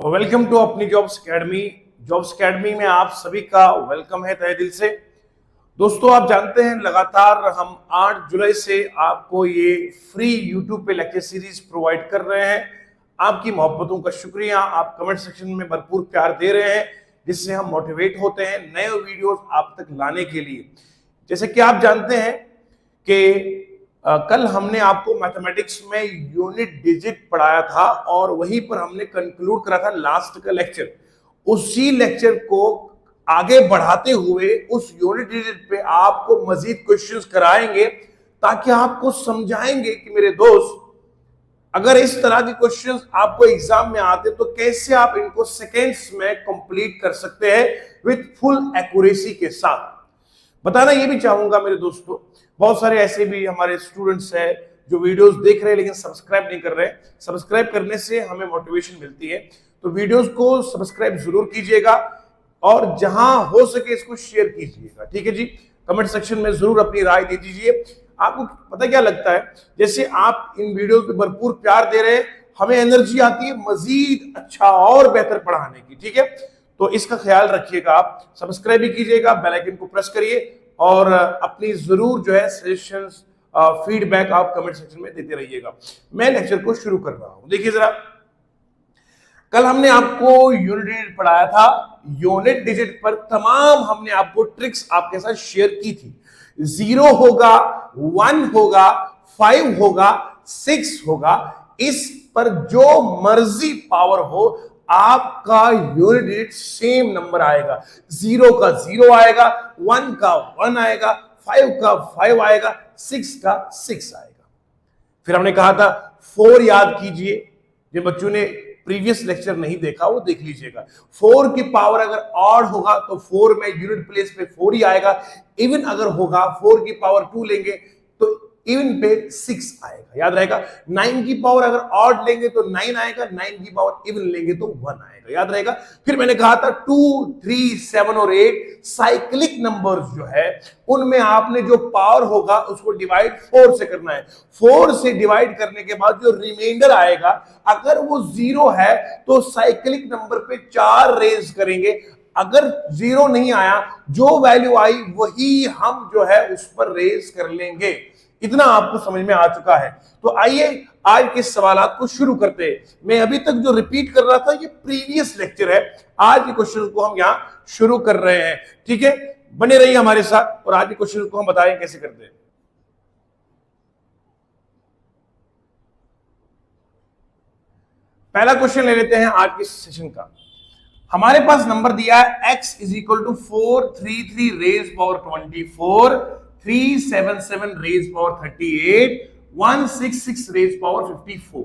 Welcome to अपनी jobs academy. Jobs academy में आप सभी का वेलकम है तहे दिल से। दोस्तों, आप जानते हैं लगातार हम 8 जुलाई से आपको ये फ्री यूट्यूब पे लेक्चर सीरीज प्रोवाइड कर रहे हैं। आपकी मोहब्बतों का शुक्रिया, आप कमेंट सेक्शन में भरपूर प्यार दे रहे हैं, जिससे हम मोटिवेट होते हैं नए वीडियोस आप तक लाने के लिए। जैसे कि आप जानते हैं कि कल हमने आपको मैथमेटिक्स में यूनिट डिजिट पढ़ाया था और वहीं पर हमने कंक्लूड करा था लास्ट का लेक्चर। उसी लेक्चर को आगे बढ़ाते हुए उस यूनिट डिजिट पे आपको मजीद क्वेश्चंस कराएंगे, ताकि आपको समझाएंगे कि मेरे दोस्त, अगर इस तरह के क्वेश्चंस आपको एग्जाम में आते तो कैसे आप इनको सेकेंड्स में कंप्लीट कर सकते हैं विद फुल एक्यूरेसी के साथ। बताना ये भी चाहूंगा मेरे दोस्तों, बहुत सारे ऐसे भी हमारे स्टूडेंट्स हैं जो वीडियोस देख रहे हैं लेकिन सब्सक्राइब नहीं कर रहे। सब्सक्राइब करने से हमें मोटिवेशन मिलती है, तो वीडियोस को सब्सक्राइब जरूर कीजिएगा और जहां हो सके इसको शेयर कीजिएगा। ठीक है जी, कमेंट सेक्शन में जरूर अपनी राय दे दीजिए। आपको पता क्या लगता है, जैसे आप इन वीडियो पे भरपूर प्यार दे रहे हैं, हमें एनर्जी आती है मजीद अच्छा और बेहतर पढ़ाने की। ठीक है, तो इसका ख्याल रखिएगा। आप सब्सक्राइब भी कीजिएगा, बेल आइकन को प्रेस करिए और अपनी जरूर जो है सजेशंस, फीडबैक आप कमेंट सेक्शन में देते रहिएगा। मैं लेक्चर को शुरू कर रहा हूं। देखिए जरा, कल हमने आपको यूनिट डिजिट पढ़ाया था। यूनिट डिजिट पर तमाम हमने आपको ट्रिक्स आपके साथ शेयर की थी। 0 होगा, 1 होगा, 5 होगा, 6 होगा, इस पर जो मर्जी पावर हो आपका यूनिट डिजिट सेम नंबर आएगा। 0 का 0 आएगा, 1 का 1 आएगा, 5 का 5 आएगा, 6 का 6 आएगा। फिर हमने कहा था 4 याद कीजिए। जिन बच्चों ने प्रीवियस लेक्चर नहीं देखा वो देख लीजिएगा। 4 की पावर अगर ऑड होगा तो 4 में यूनिट प्लेस पे 4 ही आएगा। इवन अगर होगा 4 की पावर 2 लेंगे तो इवन पे 6 आएगा, याद रहेगा। 9 की पावर अगर ऑड लेंगे तो 9 आएगा, 9 की पावर इवन लेंगे तो 1 आएगा, याद रहेगा। फिर मैंने कहा था 2, 3, 7 और 8 साइक्लिक नंबर्स जो है उनमें आपने जो पावर होगा उसको डिवाइड 4 से करना है। 4 से डिवाइड करने के बाद जो रिमाइंडर आएगा, अगर वो 0 है तो साइक्लिक नंबर पे 4 रेज करेंगे। अगर 0 नहीं आया, जो वैल्यू आई वही हम जो है उस पर रेज कर लेंगे। इतना आपको समझ में आ चुका है। तो आइए आज के सवालात को शुरू करते हैं। मैं अभी तक जो रिपीट कर रहा था ये प्रीवियस लेक्चर है, आज के क्वेश्चन को हम यहां शुरू कर रहे हैं। ठीक है, बने रहिए हमारे साथ और आज के क्वेश्चन को हम बताएं कैसे करते हैं। पहला क्वेश्चन ले लेते हैं आज के सेशन का। हमारे पास नंबर दिया है x is equal to 433 raise power 24, 377 raise power 38, 166 raise power 54।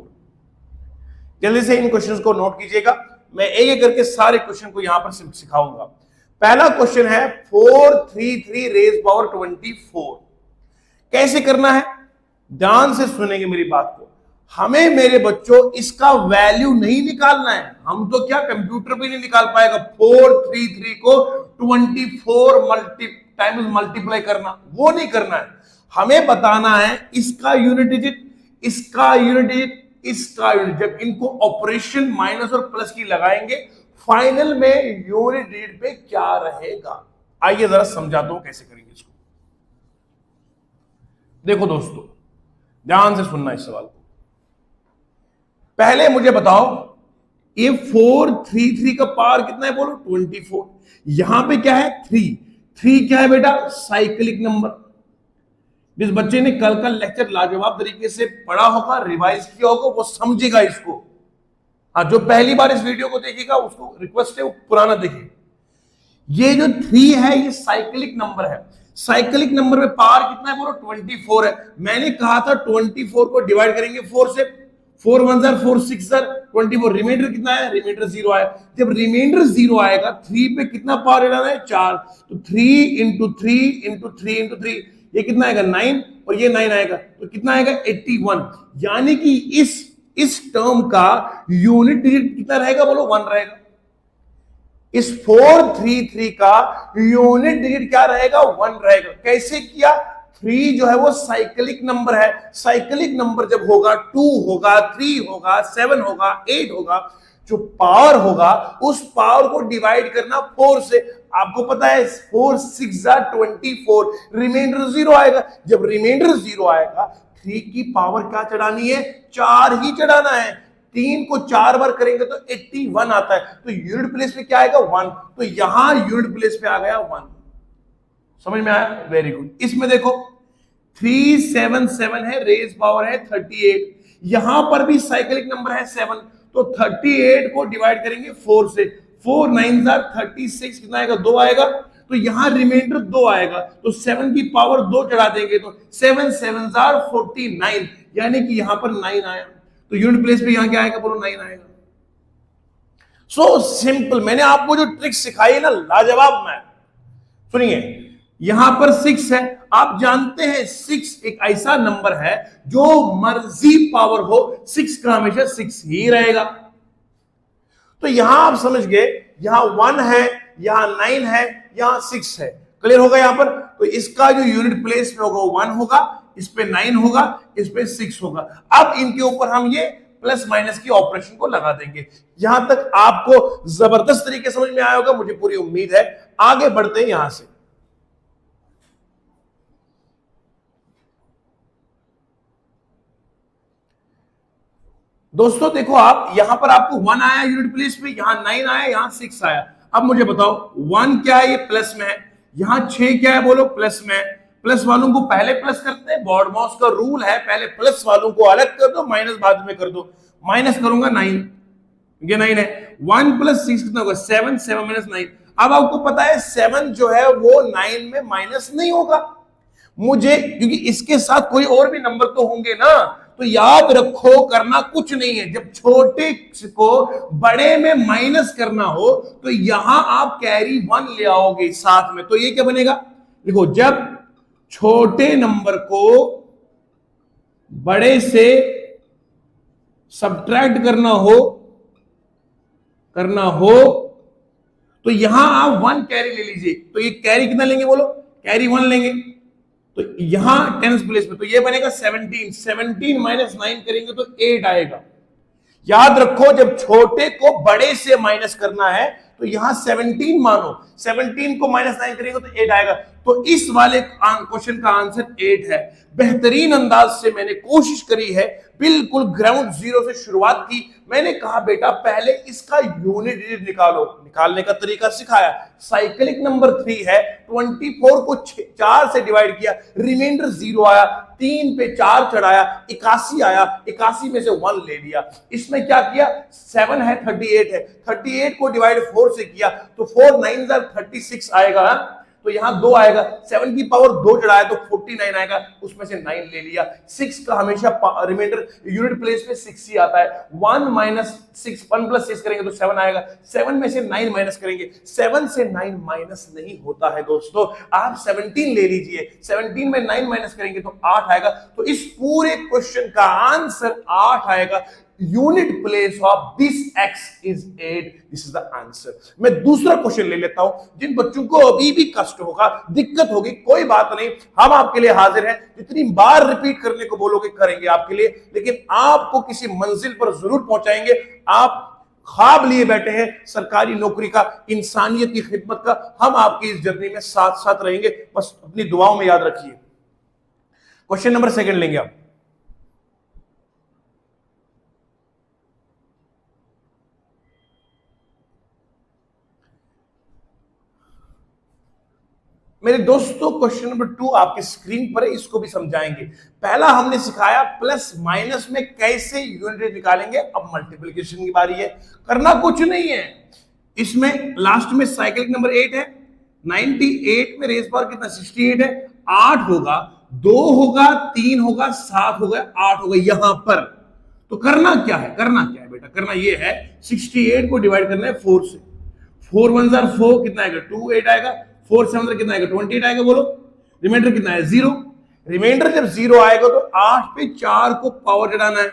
जल्दी से इन क्वेश्चंस को नोट कीजिएगा, मैं एक एक करके सारे क्वेश्चन को यहां पर सिखाऊंगा। पहला क्वेश्चन है 433 रेज पावर 24। कैसे करना है, ध्यान से सुनेंगे मेरी बात को। हमें मेरे बच्चों इसका वैल्यू नहीं निकालना है, हम तो क्या कंप्यूटर भी नहीं निकाल पाएगा 433 को 24 टाइम्स मल्टीप्लाई करना, वो नहीं करना है। हमें बताना है इसका यूनिट डिजिट, इसका यूनिट डिजिट, इसका यूनिट। जब इनको ऑपरेशन माइनस और प्लस की लगाएंगे, फाइनल में यूनिट डिजिट पे क्या रहेगा। आइए जरा समझाता हूं कैसे करेंगे इसको। देखो दोस्तों, ध्यान से सुनना इस सवाल को। पहले मुझे बताओ ये 433 का पावर कितना है, बोलो 24। यहां पे क्या है 3 क्या है बेटा, साइक्लिक नंबर। जिस बच्चे ने कल का लेक्चर लाजवाब तरीके से पढ़ा होगा, रिवाइज किया होगा, वो समझेगा इसको। हाँ, जो पहली बार इस वीडियो को देखेगा उसको रिक्वेस्ट है वो पुराना देखे। ये जो 3 है ये साइक्लिक नंबर है। साइक्लिक नंबर में पावर कितना है, बोलो 24 है। मैंने कहा था 24 को डिवाइड करेंगे 4 से, 4 1 जार 4 6 जार 24। रिमाइंडर कितना है, रिमाइंडर 0 आया। जब रिमाइंडर 0 आएगा 3 पे कितना पावर डालना है, 4। तो 3 इंटू 3 इंटू 3 इंटू 3, ये कितना आएगा 9, और ये 9 आएगा तो कितना आएगा 81। यानी कि इस टर्म का यूनिट डिजिट कितना रहेगा, बोलो 1 रहेगा। इस 433 का यूनिट डिजिट क्या रहेगा, 1 रहेगा। कैसे किया, 3 जो है वो साइक्लिक नंबर है। साइक्लिक नंबर जब होगा 2 होगा, 3 होगा, 7 होगा, 8 होगा। जो पावर होगा उस पावर को डिवाइड करना 4 से। आपको पता है 4 6 24, रिमाइंडर 0 आएगा। जब रिमाइंडर 0 आएगा 3 की पावर क्या चढ़ानी है, 4 ही चढ़ाना है। 3 को 4 बार करेंगे तो 81 आता है, तो यूनिट प्लेस पे क्या आएगा 1, तो यहां यूनिट प्लेस पे आ गया 1। समझ में आया, वेरी गुड। इसमें देखो 377 है, रेज पावर है 38, यहां पर भी साइक्लिक नंबर है 7, तो 38 को डिवाइड करेंगे 4 से, 4 9 36, कितना आएगा 2 आएगा, तो यहां रिमाइंडर 2 आएगा, तो 7 की पावर 2 चढ़ा देंगे तो 7 7 49, यानी कि यहां पर 9 आया, तो यूनिट प्लेस पे यहां क्या आएगा बोलो 9 आएगा। सो सिंपल, मैंने आपको जो ट्रिक सिखाई है ना, लाजवाब मैथ। सुनिए, यहां पर 6 है, आप जानते हैं 6 एक ऐसा नंबर है जो मर्जी पावर हो 6 का हमेशा 6 ही रहेगा। तो यहां आप समझ गए, यहां 1 है, यहां 9 है, यहां 6 है। क्लियर होगा यहां पर? तो इसका जो यूनिट प्लेस में होगा वो 1 होगा, इस पे 9 होगा, इस पे 6 होगा। अब इनके ऊपर हम ये प्लस माइनस की ऑपरेशन को लगा देंगे। यहां तक आपको जबरदस्त तरीके समझ में आया होगा, मुझे पूरी उम्मीद है। आगे बढ़ते हैं यहां से। दोस्तों देखो, आप यहां पर आपको 1 आया यूनिट प्लेस पे, यहां 9 आया, यहां 6 आया। अब मुझे बताओ 1 क्या है, ये प्लस में है, यहां 6 क्या है बोलो, प्लस में है। प्लस वालों को पहले प्लस करते हैं, बॉड मॉस का रूल है, पहले प्लस वालों को अलग कर दो, माइनस बाद में कर दो। माइनस करूंगा 9, ये 9 है, 1 + 6 कितना होगा 7, 7 - 9। अब आपको पता है 7 जो है वो 9 में माइनस नहीं होगा मुझे, क्योंकि इसके साथ कोई और भी नंबर तो होंगे ना। तो याद रखो, करना कुछ नहीं है, जब छोटे को बड़े में माइनस करना हो तो यहां आप कैरी 1 ले आओगे साथ में, तो ये क्या बनेगा, देखो, जब छोटे नंबर को बड़े से सब्ट्रैक्ट करना हो तो यहां आप 1 कैरी ले लीजिए। तो ये कैरी कितना लेंगे बोलो, कैरी 1 लेंगे, तो यहां टेंस प्लेस में, तो ये बनेगा 17, 17 - 9 करेंगे तो 8 आएगा। याद रखो, जब छोटे को बड़े से माइनस करना है तो यहां 17 मानो, 17 को -9 करेंगे तो 8 आएगा। तो इस वाले क्वेश्चन का आंसर 8 है। बेहतरीन अंदाज से मैंने कोशिश करी है, बिल्कुल ग्राउंड जीरो से शुरुआत की। मैंने कहा बेटा पहले इसका यूनिट डिजिट निकालो, निकालने का तरीका सिखाया। साइक्लिक नंबर 3 है, 24 को 4 से डिवाइड किया, रिमाइंडर 0 आया, 3 पे 4 चढ़ाया, 81 आया, 81 में से 1 ले लिया। इसमें क्या किया, 7 है, 38 है, 38 को डिवाइड 4 से किया तो 4 9 36 आएगा, तो यहां 2 आएगा, 7 की पावर 2 चढ़ाया तो 49 आएगा, उसमें से 9 ले लिया। 6 का हमेशा रिमाइंडर यूनिट प्लेस पे 6 ही आता है। 1 - 6, 1 + 6 करेंगे तो 7 आएगा, 7 में से 9 माइनस करेंगे, 7 से 9 माइनस नहीं होता है दोस्तों। आप 17 ले लीजिए, 17 में 9 माइनस करेंगे तो 8 आएगा। तो इस पूरे क्वेश्चन का आंसर 8 आएगा। Unit place of this x is 8, this is the answer. मैं दूसरा क्वेश्चन ले लेता हूं। जिन बच्चों को अभी भी कष्ट होगा, दिक्कत होगी, कोई बात नहीं, हम आपके लिए हाजिर हैं। जितनी बार रिपीट करने को बोलोगे करेंगे आपके लिए, लेकिन आपको किसी मंजिल पर जरूर पहुंचाएंगे। आप ख्वाब लिए बैठे हैं सरकारी नौकरी का, इंसानियत की खिदमत का, हम आपकी इस जर्नी में साथ साथ रहेंगे, बस अपनी दुआओं में याद रखिए। क्वेश्चन नंबर 2 लेंगे आप। मेरे दोस्तों क्वेश्चन नंबर 2 आपके स्क्रीन पर है, इसको भी समझाएंगे। पहला हमने सिखाया प्लस माइनस में कैसे यूनिट निकालेंगे, अब मल्टीप्लिकेशन की बारी है। करना कुछ नहीं है, इसमें लास्ट में साइक्लिक नंबर 8 है, 98 में रेस पावर कितना 68 है, 8 होगा, 2 होगा, 3 होगा, 7 होगा, 8 होगा यहां पर। तो करना क्या है, करना क्या है बेटा, करना ये है 68 को डिवाइड करना है 4 से। 4 1 4 कितना आएगा 28 आएगा, 4 7 कितना आएगा 28 आएगा, बोलो रिमाइंडर कितना है 0। रिमाइंडर जब 0 आएगा तो 8 पे 4 को पावर चढ़ाना है।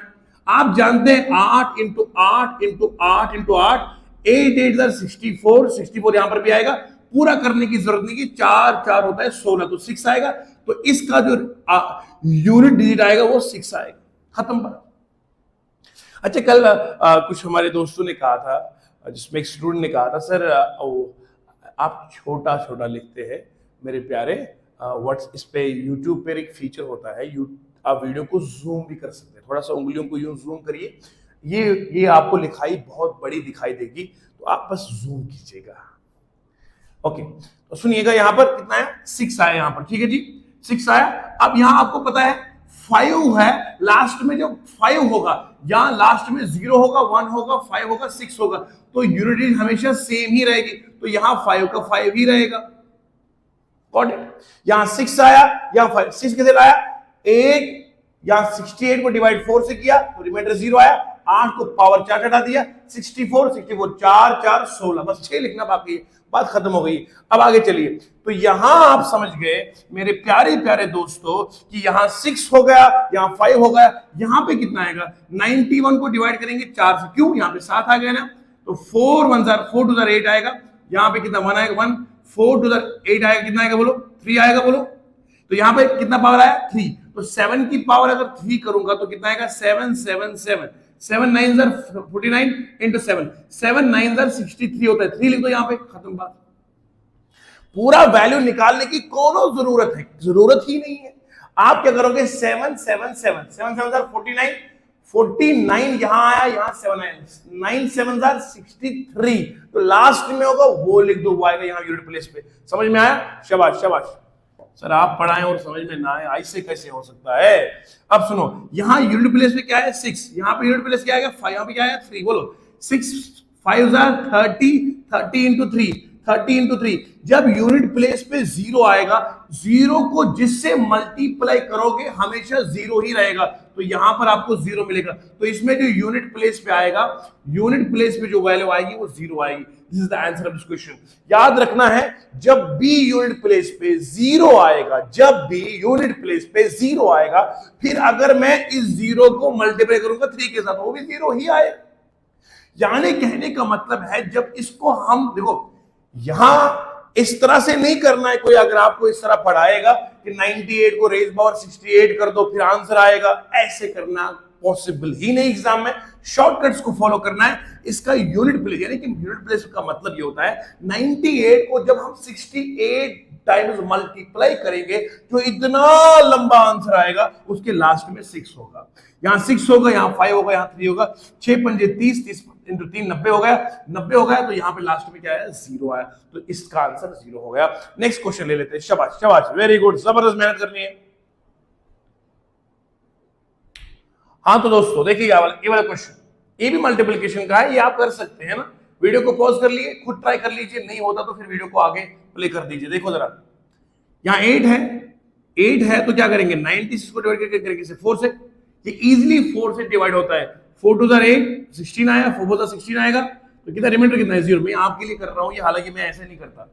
आप जानते हैं 8 × 8 × 8 × 8, 8 8 64, 64 यहां पर भी आएगा, पूरा करने की जरूरत नहीं कि 4 4 होता है 16, तो 6 आएगा। तो इसका जो यूनिट डिजिट आएगा वो 6 आएगा, खत्म बात। अच्छा, कल कुछ हमारे दोस्तों ने कहा था, जिसमें एक स्टूडेंट ने कहा था, सर आप छोटा छोटा लिखते हैं मेरे प्यारे, व्हाट्स इस पे यूट्यूब पे एक फीचर होता है, आप वीडियो को जूम भी कर सकते हैं, थोड़ा सा उंगलियों को यूं जूम करिए, ये आपको लिखाई बहुत बड़ी दिखाई देगी, तो आप बस जूम कीजिएगा। ओके, तो सुनिएगा, यहां पर कितना है, 6 आया यहां पर, ठीक है जी, 6 आया। अब यहां आपको पता है 5 है, लास्ट में जो 5 होगा, यहां लास्ट में 0 होगा, 1 होगा, 5 होगा, 6 होगा, तो यूनिटी हमेशा सेम ही रहेगी, तो यहां 5 का 5 ही रहेगा। Got it? यहां 6 आया, यहां 5, 6 किधर आया, 8, यहां 68 को डिवाइड 4 से किया तो रिमाइंडर 0 आया, 8 को पावर 4 हटा दिया, 64 4 4 16, बस 6 लिखना बाकी है, बात खत्म हो गई। अब आगे चलिए, तो यहां आप समझ गए मेरे प्यारे प्यारे दोस्तों कि यहां 6 हो गया, यहां 5 हो गया, यहां पे कितना आएगा, 91 को डिवाइड करेंगे 4 से, क्यों, यहां पे 7 आ गया ना, तो 4 1 4 2 8 आएगा, यहां पे कितना 1 आएगा, 1 4 2 8 आएगा, कितना आएगा बोलो, 3 आएगा बोलो, तो यहां पे कितना पावर आया, 3, तो 7 की पावर अगर 3 करूंगा तो कितना आएगा, 7 7 7 7 9 49 इंटू 7 7 9 63 होता है, 3 लिख दो यहां पे, खत्म बात। पूरा वैल्यू निकालने की कोनो जरूरत है, जरूरत ही नहीं है। आप क्या करोगे, 7 7 7 7 7 49 49 यहां आया, यहां 7 आया, 9 7 63, तो लास्ट में होगा वो लिख दो, वो आएगा यहां यूनिट प्लेस पे। समझ में आया? शाबाश शाबाश। सर आप पढ़ाएं और समझ में ना आए, ऐसे कैसे हो सकता है? अब सुनो, यहां यूनिट प्लेस पे क्या है, 6, यहां पे यूनिट प्लेस क्या आएगा, 5, यहां पे क्या आएगा, 3, बोलो 6 5 30 30 इंटू 3 30 इंटू 3, जब यूनिट प्लेस पे 0 आएगा, 0 को जिससे मल्टीप्लाई करोगे हमेशा 0 ही रहेगा, तो यहां पर आपको 0 मिलेगा, तो इसमें जो यूनिट प्लेस पे आएगा, यूनिट प्लेस पे जो वैल्यू आएगी वो 0 आएगी। This is the answer of this question. याद रखना है, जब भी यूनिट प्लेस पे 0 आएगा, जब भी यूनिट प्लेस पे 0 आएगा, फिर अगर मैं इस 0 को मल्टीप्लाई करूंगा 3 के साथ, वो भी 0 ही आएगा। यानी कहने का मतलब है, जब इसको हम देखो, यहां इस तरह से नहीं करना है, कोई अगर आपको इस तरह पढ़ाएगा कि 98 को रेज पावर 68 कर दो फिर आंसर आएगा, ऐसे करना पॉसिबल ही नहीं एग्जाम में। शॉर्टकट्स को फॉलो करना है। इसका यूनिट प्लेस, यानी कि यूनिट प्लेस का मतलब ये होता है 98 को जब हम 68 टाइम्स मल्टीप्लाई करेंगे, जो इतना लंबा आंसर आएगा उसके लास्ट में 6 होगा। यहां 6 होगा, यहां 5 होगा, यहां 3 होगा, 6 पंजे 30, 30 इंटू 3 90 हो गया, 90 हो गया, तो यहां पे लास्ट में क्या आया, 0 आया, तो इसका आंसर 0 हो गया। नेक्स्ट क्वेश्चन ले लेते हैं। शाबाश शाबाश, वेरी गुड, जबरदस्त मेहनत करनी है। हाँ तो दोस्तों देखिए, ये वाला क्वेश्चन, ये भी मल्टीप्लिकेशन का है, ये आप कर सकते हैं ना, वीडियो को पॉज कर लिए, खुद ट्राई कर लीजिए, नहीं होता तो फिर वीडियो को आगे प्ले कर दीजिए। देखो जरा, यहां 8 है, 8 है तो क्या करेंगे, 96 को डिवाइड करके करेंगे 4 से, ये इजीली 4 से डिवाइड होता है, 4 2 8 16 आया, 4 4 16 आएगा, तो कितना रिमाइंडर कितना है, 0। मैं आपके लिए कर रहा हूं ये, हालांकि मैं ऐसे नहीं करता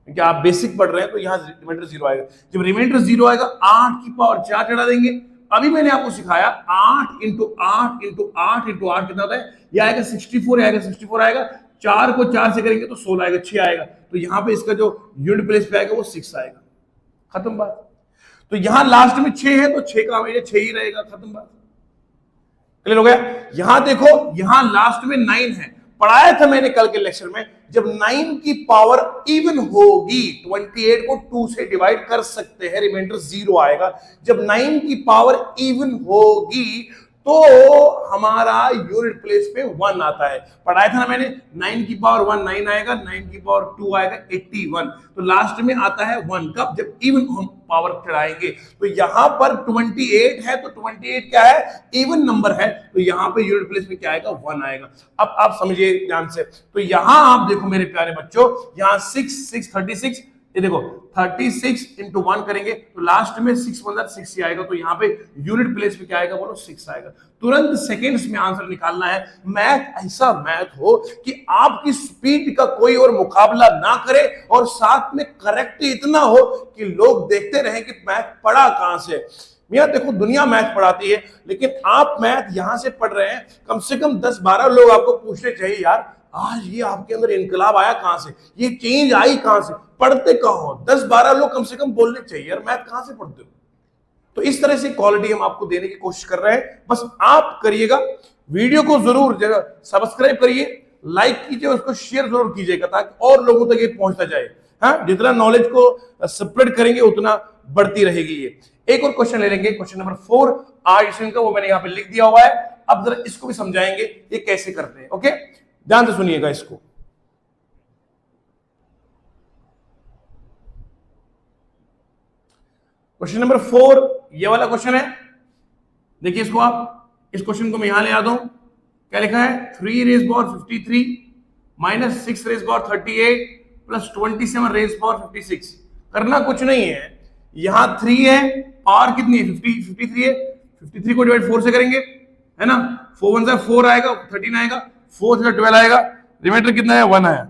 क्योंकि आप बेसिक पढ़ रहे हैं, तो यहां रिमाइंडर 0 आएगा। जब रिमाइंडर 0 आएगा, 8 की पावर 4 चढ़ा देंगे। अभी मैंने आपको सिखाया 8 इंटू 8 इंटू 8 इंटू 8 कितना होता है, ये आएगा 64 आएगा, 64 आएगा, 4 को 4 से करेंगे तो 16 आएगा, 6 आएगा, तो यहां पे इसका जो यूनिट प्लेस पे आएगा वो 6 आएगा, खत्म बात। तो यहां लास्ट में 6 है तो 6 का हमेशा 6 ही रहेगा, खत्म बात। क्लियर हो गया? यहां देखो, यहां लास्ट में 9 है, पढ़ाया था मैंने कल के लेक्चर में, जब 9 की पावर इवन होगी 28 को 2 से डिवाइड कर सकते हैं, रिमाइंडर 0 आएगा। जब 9 की पावर इवन होगी तो हमारा यूनिट प्लेस पे 1 आता है, पढ़ाया था ना मैंने, 9 की पावर 1 9 आएगा, 9 की पावर 2 आएगा 81, तो लास्ट में आता है 1, कब, जब इवन हम पावर चढ़ाएंगे। तो यहां पर 28 है तो 28 क्या है, इवन नंबर है, तो यहां पे यूनिट प्लेस में क्या आएगा, 1 आएगा। अब आप समझिए ध्यान से, तो यहां आप देखो मेरे प्यारे बच्चों, यहां 6 6 36, ये देखो 36 इंटू 1 करेंगे तो लास्ट में 6 1 6 ही आएगा, तो यहां पे यूनिट प्लेस पे क्या आएगा बोलो, 6 आएगा। तुरंत सेकंड्स में आंसर निकालना है। मैथ ऐसा मैथ हो कि आपकी स्पीड का कोई और मुकाबला ना करे, और साथ में करेक्ट इतना हो कि लोग देखते रहे कि मैथ पढ़ा कहां से। मियां देखो, दुनिया मैथ पढ़ाती है, लेकिन आप मैथ यहां से पढ़ रहे हैं, कम से कम 10-12 लोग आपको पूछने चाहिए, यार आज ये आपके अंदर इनकलाब आया कहां से, ये चेंज आई कहां से, पढ़ते कहां हो, 10-12 लोग कम से कम बोलने चाहिए, यार मैथ कहां से पढ़ते हो। तो इस तरह से क्वालिटी हम आपको देने की कोशिश कर रहे हैं, बस आप करिएगा, वीडियो को जरूर सब्सक्राइब करिए, लाइक कीजिए, उसको शेयर जरूर कीजिएगा ताकि और लोगों तक ये पहुंचता जाए। हाँ, जितना नॉलेज को स्प्रेड करेंगे उतना बढ़ती रहेगी ये। एक और क्वेश्चन ले लेंगे, क्वेश्चन नंबर 4 आर्ट का, वो मैंने यहां पे लिख दिया हुआ है। अब जरा इसको भी समझाएंगे ये कैसे करते हैं। ओके, ध्यान से सुनिएगा इसको। क्वेश्चन नंबर 4 ये वाला क्वेश्चन है। देखिए इसको, आप इस क्वेश्चन को मैं यहां ले आता हूं। क्या लिखा है? 3 raise power 53 minus 6 raise power 38 plus 27 raise power 56। करना कुछ नहीं है, यहां 3 है, पावर कितनी है? 53 है। 53 को डिवाइड 4 से करेंगे, है ना? 4 1 4 आएगा, 13 आएगा, 4 से 12 आएगा, रिमाइंडर कितना है? 1 आया।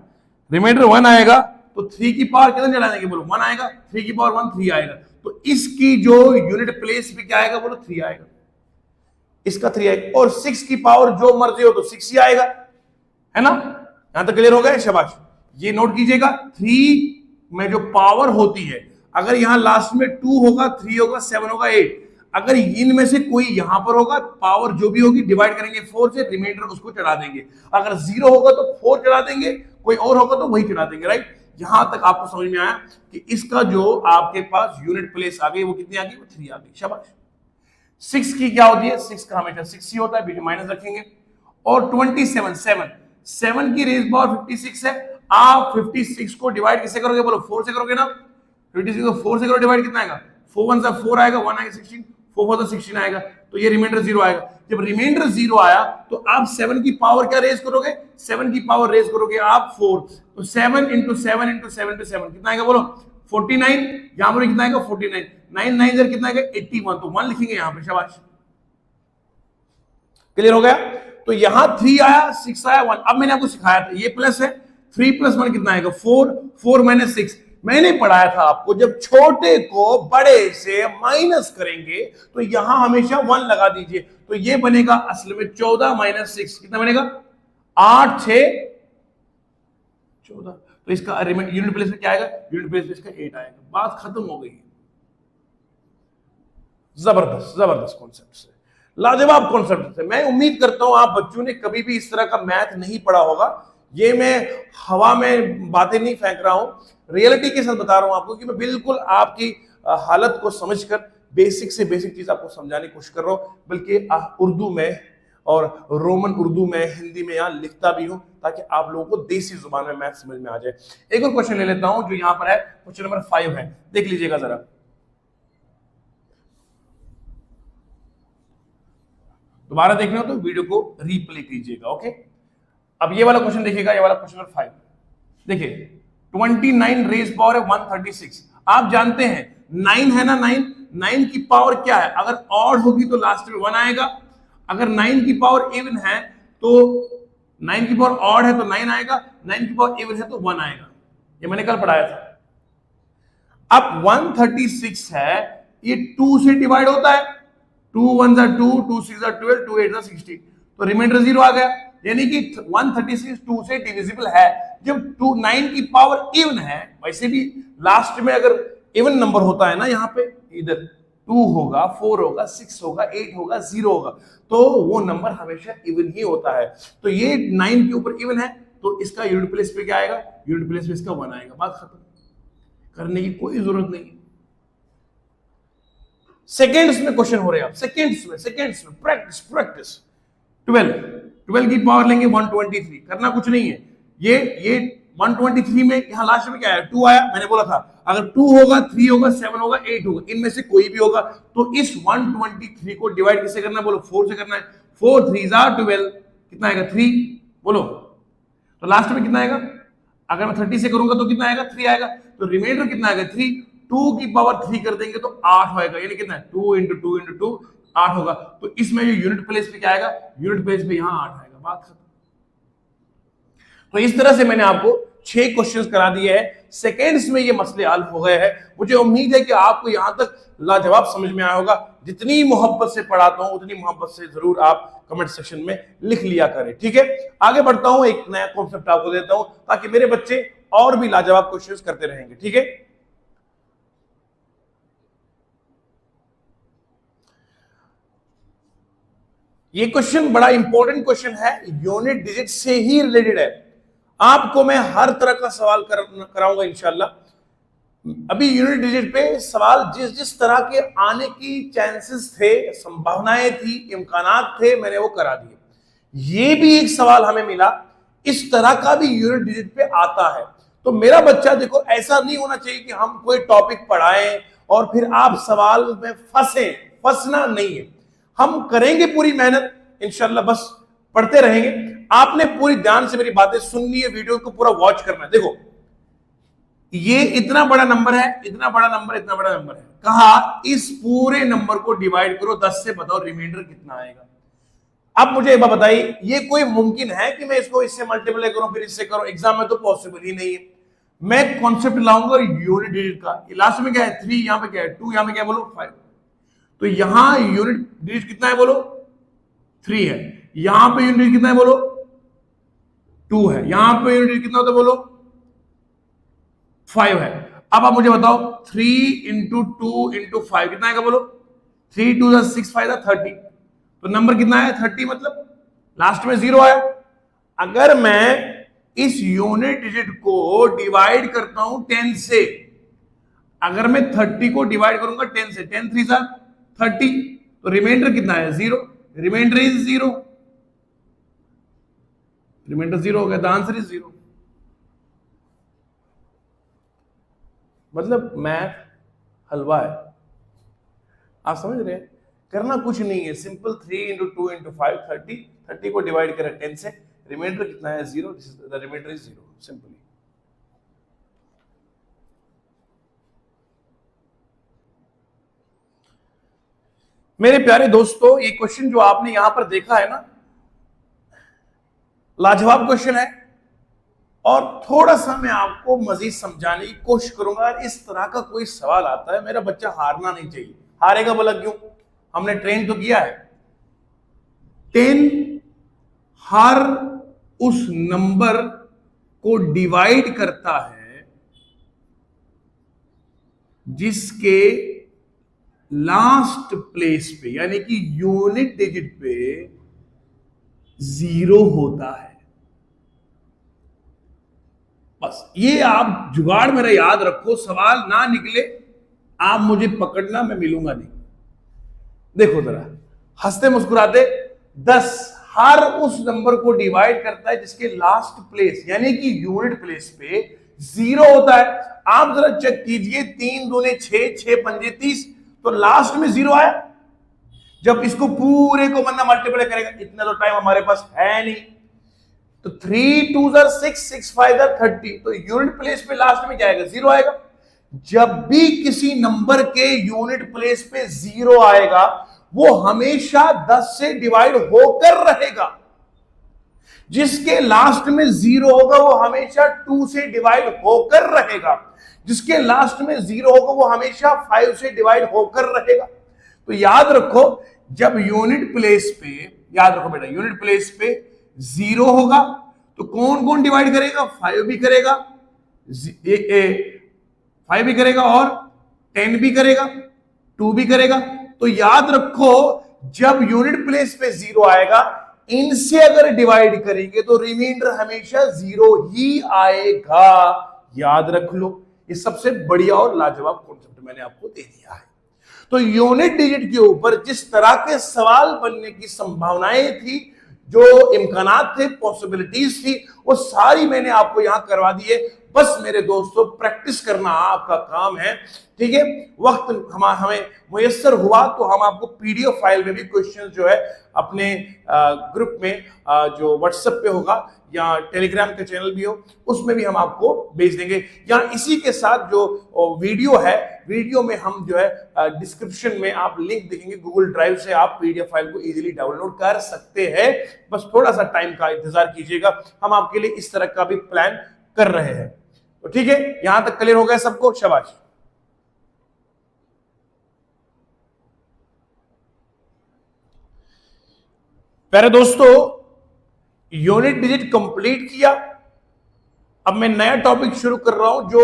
रिमाइंडर 1 आएगा तो 3 की पावर कितना चढ़ा देंगे? बोलो 1 आएगा। 3 की पावर 1 3 आएगा, तो इसकी जो यूनिट प्लेस पे क्या आएगा? बोलो 3 आएगा। इसका 3 आएगा, और 6 की पावर जो मर्जी हो तो 6 ही आएगा, है ना? यहां तक क्लियर हो गया? शाबाश। ये नोट कीजिएगा, 3 में जो पावर होती है, अगर यहां लास्ट में 2 होगा, 3 होगा, 7 होगा, 8, अगर इनमें से कोई यहां पर होगा, पावर जो भी होगी डिवाइड करेंगे 4 से, रिमाइंडर उसको चढ़ा देंगे। अगर 0 होगा तो 4 चढ़ा देंगे, कोई और होगा तो वही चढ़ा देंगे, राइट? यहां तक आपको समझ में आया कि इसका जो आपके पास यूनिट प्लेस आ गई वो कितनी आ गई? वो 3 आ गई। शाबाश। 6 की क्या होती है? 6 का हमेशा 6 ही होता है, बीच में माइनस रखेंगे। और 27 7 की रेज पावर 56 है। आप 56 को डिवाइड किससे करोगे? बोलो 4 से करोगे ना। 56 को 4 से करो, डिवाइड कितना आएगा? 4 1 4 आएगा, 1 आएगा, 16, 4 4 16 आएगा, तो ये रिमाइंडर 0 आएगा। जब रिमाइंडर 0 आया तो आप 7 की पावर क्या रेज करोगे? 7 की पावर रेज करोगे आप 4, तो 7 इंटू 7 इंटू 7 इंटू 7 कितना आएगा? बोलो 49। यहां पर कितना आएगा? 49। 9 9 इधर कितना आएगा? 81, तो 1 लिखेंगे यहां पे। शाबाश, क्लियर हो गया? तो यहां 3 आया, 6 आया, 1। अब मैंने आपको सिखाया था ये प्लस है, 3 प्लस 1 कितना आएगा? 4, 4 माइनस 6। मैंने पढ़ाया था आपको, जब छोटे को बड़े से माइनस करेंगे तो यहां हमेशा 1 लगा दीजिए, तो ये बनेगा असल में 14 माइनस 6 कितना बनेगा? 8 6 14। तो इसका यूनिट प्लेस में क्या आएगा? यूनिट प्लेस में इसका 8 आएगा। बात खत्म हो गई। जबरदस्त जबरदस्त कॉन्सेप्ट से, लाजवाब कॉन्सेप्ट से। मैं उम्मीद करता हूं आप बच्चों ने कभी भी इस तरह का मैथ नहीं पढ़ा होगा। ये मैं हवा में बातें नहीं फेंक रहा हूं, रियलिटी के साथ बता रहा हूं आपको कि मैं बिल्कुल आपकी हालत को समझकर बेसिक से बेसिक चीज आपको समझाने की कोशिश कर रहा हूं, बल्कि उर्दू में और रोमन उर्दू में, हिंदी में यहां लिखता भी हूं ताकि आप लोगों को देसी जुबान में मैथ समझ में आ जाए। एक और क्वेश्चन ले लेता हूं जो यहां पर है, क्वेश्चन नंबर 5 है, देख लीजिएगा जरा। दोबारा देखना हो तो वीडियो को रीप्ले कीजिएगा। ओके, अब ये वाला क्वेश्चन देखिएगा, ये वाला क्वेश्चन नंबर 5 देखिए। 29 रेज पावर है 136। आप जानते हैं 9 है ना, 9 की पावर क्या है? अगर ऑड होगी तो लास्ट में 1 आएगा, अगर 9 की पावर इवन है तो 9 की पावर ऑड है तो 9 आएगा, 9 की पावर इवन है तो 1 आएगा। ये मैंने कल पढ़ाया था। अब 136 है, ये 2 से डिवाइड होता है, 2 1 2, 2 6 12, 2 8 16, तो रिमाइंडर 0 आ गया, यानी कि 136 2 से डिविजिबल है। जब 2 9 की पावर इवन है, वैसे भी लास्ट में अगर इवन नंबर होता है ना, यहां पे इधर 2 होगा, 4 होगा, 6 होगा, 8 होगा, 0 होगा, तो वो नंबर हमेशा इवन ही होता है। तो ये 9 के ऊपर इवन है तो इसका यूनिट प्लेस पे क्या आएगा? यूनिट प्लेस पे इसका 1 आएगा। बात खत्म, करने की कोई जरूरत नहीं है। सेकेंड्स में क्वेश्चन हो रहे हैं आप, सेकेंड्स में प्रैक्टिस प्रैक्टिस। 12 की पावर लेंगे 123, करना कुछ नहीं है। ये 123 में यहां लास्ट में क्या आया? 2 आया। मैंने बोला था अगर 2 होगा, 3 होगा, 7 होगा, 8 होगा, इनमें से कोई भी होगा, तो इस 123 को डिवाइड किससे करना है? बोलो 4 से करना है। 4 3 12, कितना आएगा? 3। बोलो, तो लास्ट में कितना आएगा? अगर मैं 30 से करूंगा तो कितना आएगा? 3 आएगा। तो रिमाइंडर कितना आएगा? 3। 2 की पावर 3 कर देंगे तो 8 होगा, यानी कितना है? 2 इंटू 2 इंटू 2 8 होगा। तो इसमें जो यूनिट प्लेस पे क्या आएगा? यूनिट प्लेस पे यहां 8 आएगा। बात खत्म। तो इस तरह से मैंने आपको 6 क्वेश्चंस करा दिए हैं, सेकेंड्स में ये मसले हल हो गए हैं। मुझे उम्मीद है कि आपको यहां तक लाजवाब समझ में आया होगा। जितनी मोहब्बत से पढ़ाता हूं उतनी मोहब्बत से जरूर आप कमेंट सेक्शन में लिख लिया करें, ठीक है? आगे बढ़ता हूं, एक नया कॉन्सेप्ट आपको देता हूं ताकि मेरे बच्चे और भी लाजवाब क्वेश्चंस करते रहेंगे, ठीक है? ये क्वेश्चन बड़ा इंपॉर्टेंट क्वेश्चन है, यूनिट डिजिट से ही रिलेटेड है। आपको मैं हर तरह का सवाल कराऊंगा इंशाल्लाह। अभी यूनिट डिजिट पे सवाल जिस जिस तरह के आने की चांसेस थे, संभावनाएं थी, इम्कानात थे, मैंने वो करा दिए। ये भी एक सवाल हमें मिला, इस तरह का भी यूनिट डिजिट पे आता है। तो मेरा बच्चा देखो, ऐसा नहीं होना चाहिए कि हम कोई टॉपिक पढ़ाएं और फिर आप सवाल में फंसे। फंसना नहीं है, हम करेंगे पूरी मेहनत इंशाल्लाह, बस पढ़ते रहेंगे। आपने पूरी ध्यान से मेरी बातें सुननी है, वीडियो को पूरा वॉच करना है। देखो, ये इतना बड़ा नंबर है, इतना बड़ा नंबर, इतना बड़ा नंबर है। कहा इस पूरे नंबर को डिवाइड करो 10 से, बताओ रिमाइंडर कितना आएगा। अब मुझे एक बात बताइए, ये कोई मुमकिन है कि मैं इसको इससे मल्टीप्लाई करूं फिर इससे करूं? एग्जाम में तो पॉसिबल ही नहीं है। मैं कॉन्सेप्ट लाऊंगा यूनिट डिजिट का। लास्ट में क्या है? 3, यहां पे क्या है? 2, यहां पे क्या बोलो? 5। तो यहां यूनिट डिजिट कितना है बोलो? 3 है। यहां पे यूनिट डिजिट कितना है बोलो? 2 है। यहां पे यूनिट डिजिट कितना होता है बोलो? 5 है। अब आप मुझे बताओ 3 इंटू 2 इंटू 5 कितना आएगा बोलो? 3 2 6 5 30। तो नंबर कितना है? 30, मतलब लास्ट में 0 आया। अगर मैं इस यूनिट डिजिट को डिवाइड करता हूं 10 से, अगर मैं 30 को डिवाइड करूंगा 10 से, 10 3 30, तो रिमाइंडर कितना है? 0। Reminder is 0। रिमाइंडर 0 हो गया, द आंसर इज 0। मतलब मैथ हलवा है, आप समझ रहे हैं? करना कुछ नहीं है, सिंपल 3 इंटू 2 इंटू 5 30। 30 को डिवाइड करें 10 से, रिमाइंडर कितना है? 0। The remainder is 0, simply. मेरे प्यारे दोस्तों, ये क्वेश्चन जो आपने यहां पर देखा है ना, लाजवाब क्वेश्चन है। और थोड़ा सा मैं आपको मजीद समझाने की कोशिश करूंगा। इस तरह का कोई सवाल आता है, मेरा बच्चा हारना नहीं चाहिए। हारेगा बोला क्यों? हमने ट्रेन तो किया है। 10 हर उस नंबर को डिवाइड करता है जिसके लास्ट प्लेस पे, यानी कि यूनिट डिजिट पे 0 होता है। बस ये आप जुगाड़ मेरा याद रखो, सवाल ना निकले आप मुझे पकड़ना, मैं मिलूंगा नहीं। देखो जरा, हंसते मुस्कुराते, 10 हर उस नंबर को डिवाइड करता है जिसके लास्ट प्लेस, यानी कि यूनिट प्लेस पे 0 होता है। आप जरा चेक कीजिए, 3 दूने 6, 6 पंजे 30, तो लास्ट में 0 आया। जब इसको पूरे को बंदा मल्टीप्लाई करेगा, इतना तो टाइम हमारे पास है नहीं, तो 3 2 6 6 5 30, तो यूनिट प्लेस पे लास्ट में क्या आएगा? 0 आएगा। जब भी किसी नंबर के यूनिट प्लेस पे 0 आएगा, वो हमेशा 10 से डिवाइड होकर रहेगा। जिसके लास्ट में 0 होगा वो हमेशा 2 से डिवाइड होकर रहेगा। जिसके लास्ट में 0 होगा वो हमेशा 5 से डिवाइड होकर रहेगा। तो याद रखो, जब यूनिट प्लेस पे, याद रखो बेटा, यूनिट प्लेस पे 0 होगा तो कौन कौन डिवाइड करेगा? 5 भी करेगा, 5 भी करेगा, और 10 भी करेगा, 2 भी करेगा। तो याद रखो, जब यूनिट प्लेस पे 0 आएगा, इनसे अगर डिवाइड करेंगे तो रिमाइंडर हमेशा 0 ही आएगा। याद रख लो, ये सबसे बढ़िया और लाजवाब कॉन्सेप्ट मैंने आपको दे दिया है। तो यूनिट डिजिट के ऊपर जिस तरह के सवाल बनने की संभावनाएं थी, जो इम्कानात थे, पॉसिबिलिटीज थी, वो सारी मैंने आपको यहां करवा दी है। बस मेरे दोस्तों, प्रैक्टिस करना आपका काम है, ठीक है? वक्त हमें मुयस्सर हुआ तो हम आपको पीडीएफ फाइल में भी क्वेश्चन जो है अपने ग्रुप में, जो व्हाट्सएप पे होगा या टेलीग्राम का चैनल भी हो, उसमें भी हम आपको भेज देंगे। या इसी के साथ जो वीडियो है, वीडियो में हम जो है डिस्क्रिप्शन में आप लिंक देखेंगे, गूगल ड्राइव से आप पीडीएफ फाइल को इजीली डाउनलोड कर सकते हैं। बस थोड़ा सा टाइम का इंतजार कीजिएगा, हम आपके लिए इस तरह का भी प्लान कर रहे हैं। तो ठीक है, यहां तक क्लियर हो गया सबको? शाबाश। प्यारे दोस्तों, यूनिट डिजिट कंप्लीट किया। अब मैं नया टॉपिक शुरू कर रहा हूं जो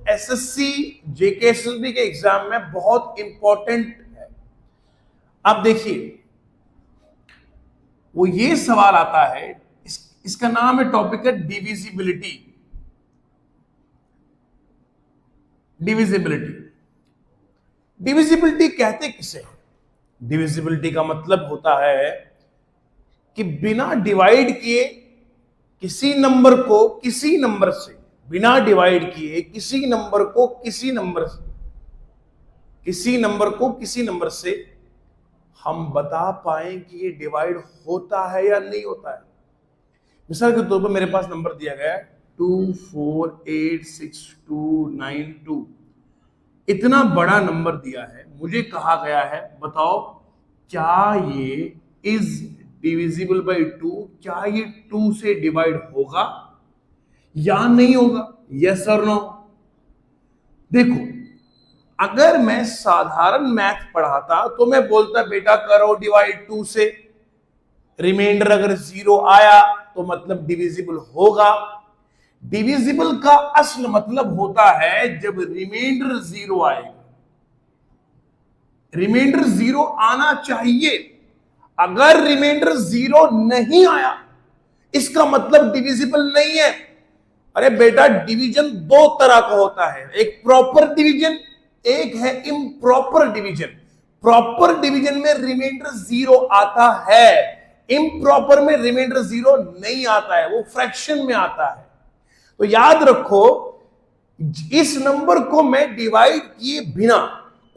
एसएससी जेकेएसएसबी के एग्जाम में बहुत इंपॉर्टेंट है। अब देखिए, वो ये सवाल आता है, इसका नाम है, टॉपिक है डिविजिबिलिटी। डिविजिबिलिटी, डिविजिबिलिटी कहते किसे हैं? डिविजिबिलिटी का मतलब होता है कि बिना डिवाइड किए किसी नंबर को किसी नंबर से, बिना डिवाइड किए किसी नंबर को किसी नंबर से, किसी नंबर को किसी नंबर से हम बता पाए कि ये डिवाइड होता है या नहीं होता है। मिसाल के तौर पर मेरे पास नंबर दिया गया है 24862992, इतना बड़ा नंबर दिया है, मुझे कहा गया है बताओ क्या ये इज डिविजिबल बाय 2, क्या ये 2 से डिवाइड होगा या नहीं होगा, यस और नो। देखो, अगर मैं साधारण मैथ पढ़ाता तो मैं बोलता बेटा करो डिवाइड 2 से, रिमाइंडर अगर 0 आया तो मतलब डिविजिबल होगा। डिविजिबल का असल मतलब होता है जब रिमाइंडर 0 आएगा, रिमाइंडर 0 आना चाहिए। अगर रिमाइंडर 0 नहीं आया इसका मतलब डिविजिबल नहीं है। अरे बेटा, डिवीजन दो तरह का होता है, एक प्रॉपर डिवीजन, एक है इम्प्रॉपर डिवीजन। प्रॉपर डिवीजन में रिमाइंडर 0 आता है, इम्प्रॉपर में रिमाइंडर 0 नहीं आता है, वो फ्रैक्शन में आता है। तो याद रखो, इस नंबर को मैं डिवाइड किए बिना,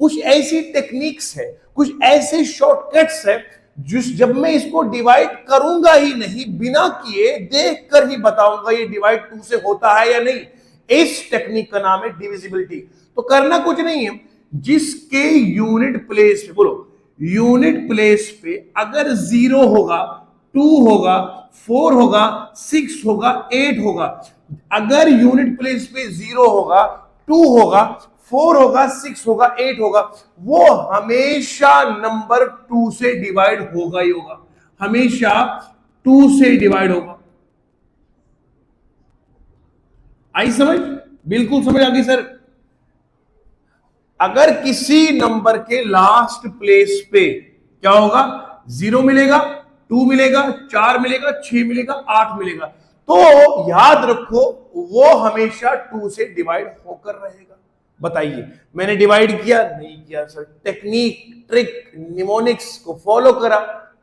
कुछ ऐसी टेक्निक्स है, कुछ ऐसे शॉर्टकट्स है जब मैं इसको डिवाइड करूंगा ही नहीं, बिना किए देख कर ही बताऊंगा ये डिवाइड 2 से होता है या नहीं। इस टेक्निक का नाम है डिविजिबिलिटी। तो करना कुछ नहीं है, जिसके यूनिट प्लेस पे, बोलो यूनिट प्लेस पे अगर 0 होगा, 2 होगा, 4 होगा, 6 होगा, 8 होगा, अगर यूनिट प्लेस पे 0 होगा, 2 होगा, 4 होगा, 6 होगा, 8 होगा, वो हमेशा नंबर 2 से डिवाइड होगा ही होगा, हमेशा 2 से डिवाइड होगा। आई समझ? बिल्कुल समझ आ गई सर। अगर किसी नंबर के लास्ट प्लेस पे क्या होगा, 0 मिलेगा, 2 मिलेगा, 4 मिलेगा, 6 मिलेगा, 8 मिलेगा, तो याद रखो वो हमेशा 2 से डिवाइड होकर रहेगा। बताइए, मैंने डिवाइड किया नहीं किया सर, टेक्निक, ट्रिक, निमोनिक्स को फॉलो करा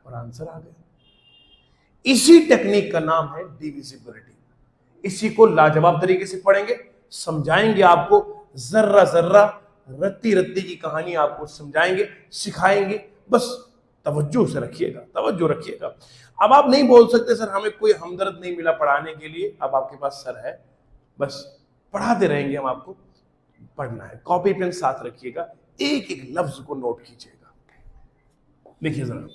और आंसर आ गया। इसी टेक्निक का नाम है डिविजिबिलिटी। इसी को लाजवाब तरीके से पढ़ेंगे, समझाएंगे आपको, जर्रा जर्रा, रत्ती रत्ती की कहानी आपको समझाएंगे, सिखाएंगे। बस तवज्जो से रखिएगा, तवज्जो रखिएगा। अब आप नहीं बोल सकते सर हमें कोई हमदर्द नहीं मिला पढ़ाने के लिए, अब आपके पास सर है, बस पढ़ाते रहेंगे हम आपको। पढ़ना है, कॉपी पेन साथ रखिएगा, एक एक लफ्ज को नोट कीजिएगा। देखिए जरा,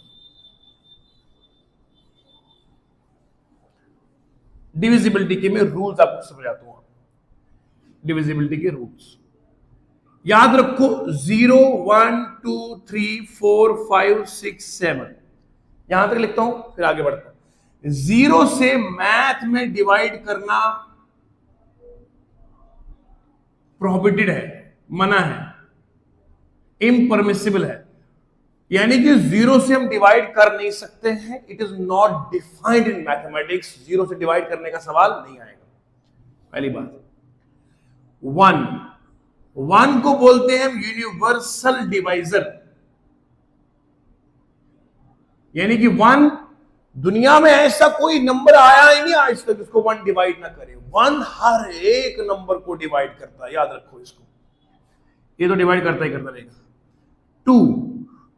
डिविजिबिलिटी के मैं रूल्स आपको समझाता हूं। डिविजिबिलिटी के रूल्स याद रखो, 0 1 2 3 4 5 6 7, यहां तक लिखता हूं फिर आगे बढ़ता हूं। 0 से मैथ में डिवाइड करना प्रोहिबिटेड है, मना है, इम्परमिसिबल है, यानी कि 0 से हम डिवाइड कर नहीं सकते हैं। It is not defined in mathematics, 0 से डिवाइड करने का सवाल नहीं आएगा। पहली बात। 1 को बोलते हैं यूनिवर्सल डिवाइजर, यानी कि 1, दुनिया में ऐसा कोई नंबर आया ही नहीं आज तक जिसको 1 डिवाइड ना करे। 1 हर एक नंबर को डिवाइड करता है, याद रखो इसको, ये तो डिवाइड करता ही करता रहेगा।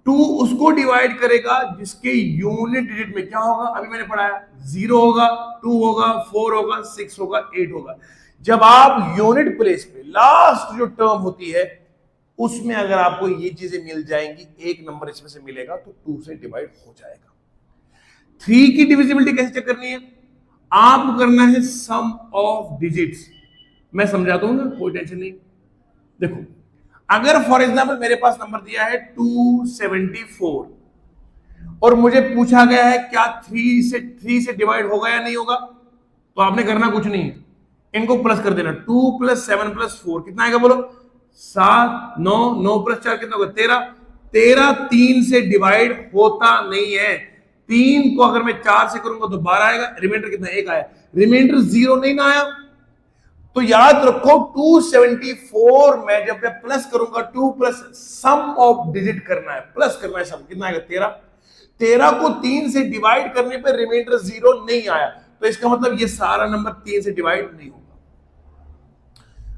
2 उसको डिवाइड करेगा जिसके यूनिट डिजिट में क्या होगा, अभी मैंने पढ़ाया, 0 होगा, 2 होगा, 4 होगा, 6 होगा, 8 होगा। जब आप यूनिट प्लेस पे लास्ट जो टर्म होती है उसमें अगर आपको ये चीजें मिल जाएंगी, एक नंबर इसमें से मिलेगा, तो 2 से डिवाइड हो जाएगा। 3 की डिविजिबिलिटी कैसे चेक करनी है, आपको करना है सम ऑफ डिजिट्स। मैं समझाता हूं ना, कोई टेंशन नहीं। देखो, अगर फॉर एग्जाम्पल मेरे पास नंबर दिया है 274 और मुझे पूछा गया है क्या 3 से डिवाइड होगा या नहीं होगा, तो आपने करना कुछ नहीं है, इनको प्लस कर देना। 2 + 7 + 4 कितना आएगा बोलो, 7, 9 + 4 कितना होगा, 13। 13 3 से डिवाइड होता नहीं है। 3 को अगर मैं 4 से करूंगा तो 12 आएगा, रिमाइंडर कितना, 1 आया, रिमाइंडर 0 नहीं ना आया। तो याद रखो 274 में जब मैं प्लस करूंगा, 2 प्लस सम ऑफ डिजिट करना है, प्लस करना है सम, कितना आएगा 13। 13 को 3 से डिवाइड करने पर रिमाइंडर 0 नहीं आया, तो इसका मतलब ये सारा नंबर 3 से डिवाइड नहीं होगा।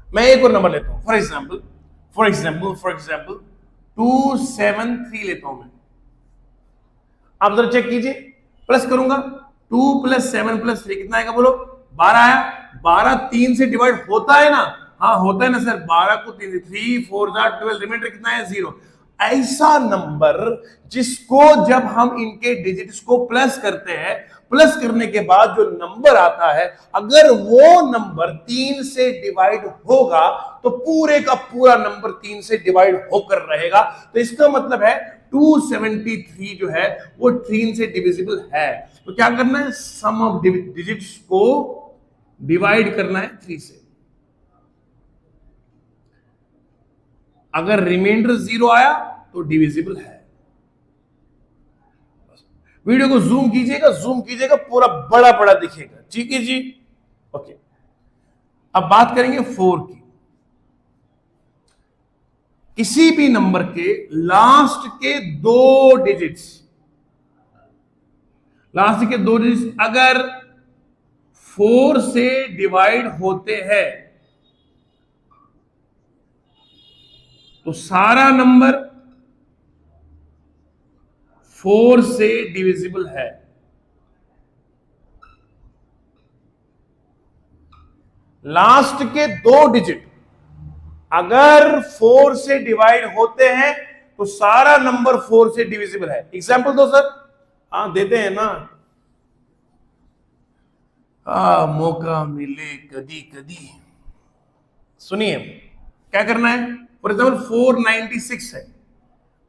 मैं एक और नंबर लेता हूं, फॉर एग्जाम्पल 273 लेता हूं मैं। आप जरा चेक कीजिए, प्लस करूंगा 2 प्लस 7 प्लस 3 कितना आएगा बोलो, 12 आया। 12 3 से डिवाइड होता है ना, हाँ होता है ना सर, 12 को 3 3 4 12, रिमाइंडर कितना है 0। ऐसा नंबर जिसको जब हम इनके डिजिट्स को प्लस करते हैं, प्लस करने के बाद जो नंबर आता है, अगर वो नंबर 3 से डिवाइड होगा तो पूरे का पूरा नंबर 3 से डिवाइड होकर रहेगा। तो इसका मतलब है 273 जो है वो 3 से डिविजिबल है। तो क्या करना है, सम ऑफ डिजिट्स को डिवाइड करना है 3 से। अगर रिमाइंडर 0 आया तो डिविजिबल है। वीडियो को जूम कीजिएगा, पूरा बड़ा बड़ा दिखेगा, ठीक है जी, ओके। अब बात करेंगे 4 की। किसी भी नंबर के लास्ट के 2 डिजिट्स अगर 4 से डिवाइड होते हैं तो सारा नंबर 4 से डिविजिबल है। लास्ट के 2 डिजिट अगर 4 से डिवाइड होते हैं तो सारा नंबर 4 से डिविजिबल है। एग्जाम्पल दो सर, हाँ देते हैं ना, मौका मिले कदी कदी। सुनिए क्या करना है, फॉर एग्जाम्पल 496 है,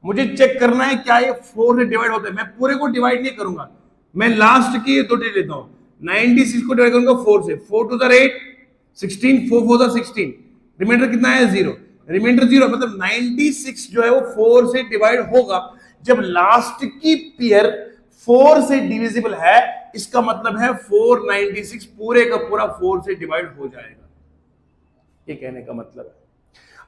मुझे चेक करना है क्या ये 4 से डिवाइड होता है। मैं पूरे को डिवाइड नहीं करूंगा, मैं लास्ट की 2 डिजिट लेता हूं। 96 को डिवाइड करूंगा 4 से, 4 टू 8 16, 4 4 16, रिमाइंडर कितना है 0, रिमाइंडर 0, मतलब 96 जो है वो 4 से डिवाइड होगा। जब लास्ट की पेयर 4 से डिविजिबल है, इसका मतलब है 496 पूरे का पूरा 4 से डिवाइड हो जाएगा, ये कहने का मतलब है।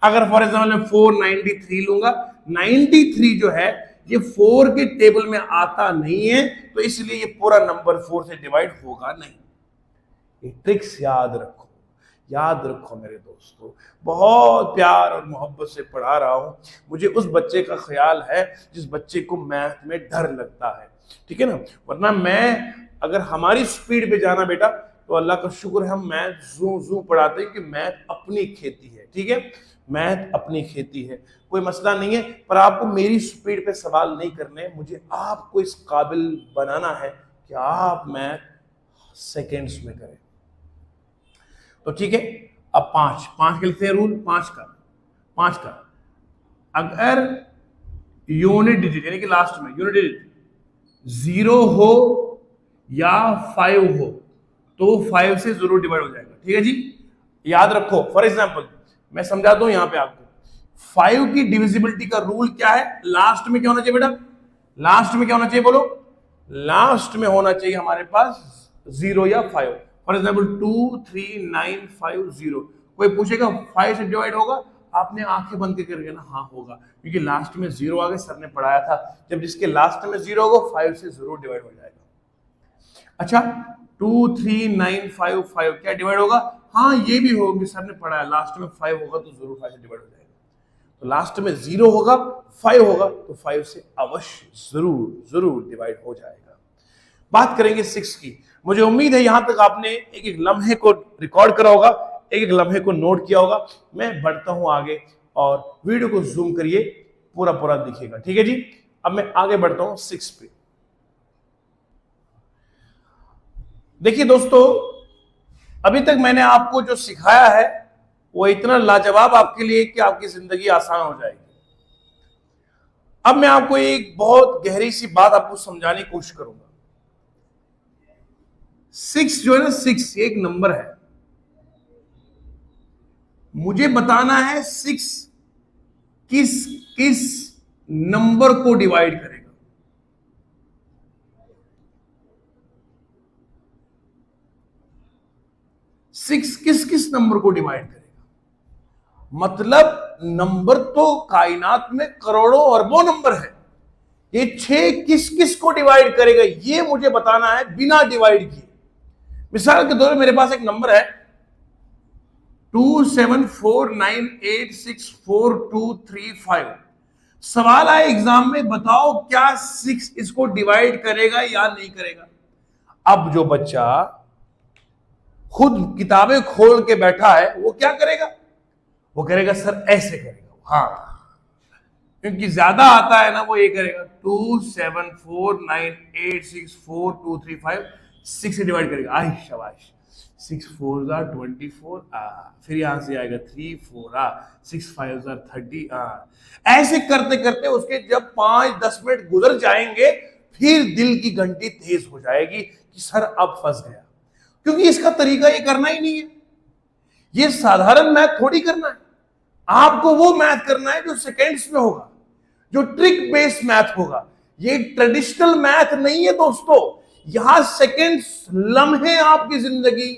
अगर फॉर एग्जाम्पल मैं 493 लूंगा, 93 जो है ये 4 के टेबल में आता नहीं है, तो इसलिए ये पूरा नंबर 4 से डिवाइड होगा नहीं। ये ट्रिक्स याद रखो मेरे दोस्तों, बहुत प्यार और मोहब्बत से पढ़ा रहा हूं। मुझे उस बच्चे का ख्याल है जिस बच्चे को मैथ में डर लगता है, ठीक है ना, वरना मैं अगर हमारी स्पीड पे जाना बेटा तो अल्लाह का शुक्र है, हम मैथ जू पढ़ाते हैं कि मैथ अपनी खेती है, ठीक है, मैथ अपनी खेती है, कोई मसला नहीं है। पर आपको मेरी स्पीड पे सवाल नहीं करने, मुझे आपको इस काबिल बनाना है कि आप मैथ सेकेंड्स में करें। तो ठीक है, अब 5 के लिखते हैं रूल, 5 का अगर यूनिट डिजिट यानी कि लास्ट में यूनिट डिजिट 0 हो या 5 हो तो 5 से जरूर डिवाइड हो जाएगा, ठीक है जी, याद रखो। फॉर एग्जांपल मैं समझाता हूं यहां पे आपको, 5 की डिविजिबिलिटी का रूल क्या है, लास्ट में क्या होना चाहिए बेटा, लास्ट में क्या होना चाहिए बोलो, लास्ट में होना चाहिए हमारे पास 0 या 5। फॉर एग्जाम्पल 2 3 9 5 0, कोई पूछेगा 5 से डिवाइड होगा, आपने आंखें बंद करके ना हाँ होगा, क्योंकि लास्ट में 0 आ गए, सर ने पढ़ाया था जब जिसके लास्ट में 0 होगा 5 से जरूर डिवाइड हो जाएगा। अच्छा 2 3 9 5 5 क्या डिवाइड होगा, हाँ ये भी होगी, सर ने पढ़ाया लास्ट में 5 होगा तो जरूर 5 से डिवाइड हो जाएगा। तो लास्ट में 0 होगा 5 होगा तो 5 से अवश्य जरूर डिवाइड हो जाएगा। बात करेंगे 6 की। मुझे उम्मीद है यहां तक आपने एक एक लम्हे को रिकॉर्ड करा होगा, एक एक लम्हे को नोट किया होगा। मैं बढ़ता हूं आगे और वीडियो को जूम करिए, पूरा दिखेगा, ठीक है जी। अब मैं आगे बढ़ता हूं 6 पे। देखिए दोस्तों, अभी तक मैंने आपको जो सिखाया है वो इतना लाजवाब आपके लिए कि आपकी जिंदगी आसान हो जाएगी। अब मैं आपको एक बहुत गहरी सी बात आपको समझाने की कोशिश करूंगा। 6 जो है ना, 6 एक नंबर है, मुझे बताना है 6 किस नंबर को डिवाइड करेगा। 6 किस किस नंबर को डिवाइड करेगा? मतलब नंबर तो कायनात में करोड़ों अरबों नंबर है, ये 6 किस किस को डिवाइड करेगा ये मुझे बताना है बिना डिवाइड किए। मिसाल के तौर पर मेरे पास एक नंबर है 2749864235। सवाल आए एग्जाम में, बताओ क्या 6 इसको डिवाइड करेगा या नहीं करेगा? अब जो बच्चा खुद किताबें खोल के बैठा है वो क्या करेगा? वो करेगा सर ऐसे करेगा, हाँ, क्योंकि ज्यादा आता है ना वो ये करेगा 2749864235 6 से डिवाइड करेगा। आई शाबाश, 6 4 24, फिर यहां से आएगा 3 4 6 5 30। ऐसे करते करते उसके जब 5-10 मिनट गुजर जाएंगे फिर दिल की घंटी तेज हो जाएगी कि सर अब फंस गया, क्योंकि इसका तरीका ये करना ही नहीं है। ये साधारण मैथ थोड़ी करना है, आपको वो मैथ करना है जो सेकेंड्स में होगा, जो ट्रिक बेस्ड मैथ होगा। ये ट्रेडिशनल मैथ नहीं है दोस्तों, यहां सेकेंड्स लम्हे आपकी जिंदगी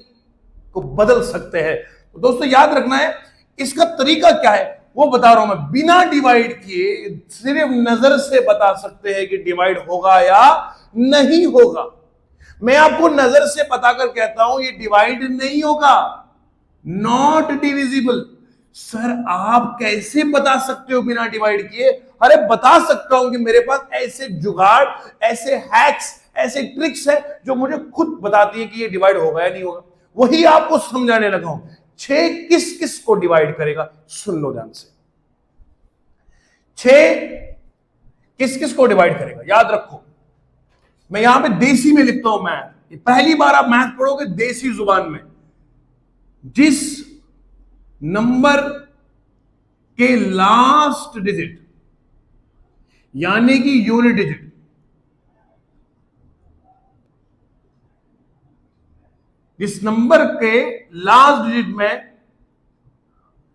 को बदल सकते हैं। तो दोस्तों याद रखना है, इसका तरीका क्या है वो बता रहा हूं मैं, बिना डिवाइड किए सिर्फ नजर से बता सकते हैं कि डिवाइड होगा या नहीं होगा। मैं आपको नजर से बताकर कहता हूं ये डिवाइड नहीं होगा, नॉट डिविजिबल। सर आप कैसे बता सकते हो बिना डिवाइड किए? अरे बता सकता हूं कि मेरे पास ऐसे जुगाड़, ऐसे हैक्स, ऐसे ट्रिक्स है जो मुझे खुद बताती है कि ये डिवाइड होगा या नहीं होगा। वही आपको समझाने लगा हूं। 6 किस किस को डिवाइड करेगा, सुन लो ध्यान से। 6 किस किस को डिवाइड करेगा, याद रखो। मैं यहां पे देसी में लिखता हूं मैथ, पहली बार आप मैथ पढ़ोगे देसी जुबान में। जिस नंबर के लास्ट डिजिट यानी कि यूनिट डिजिट जिस नंबर के लास्ट डिजिट में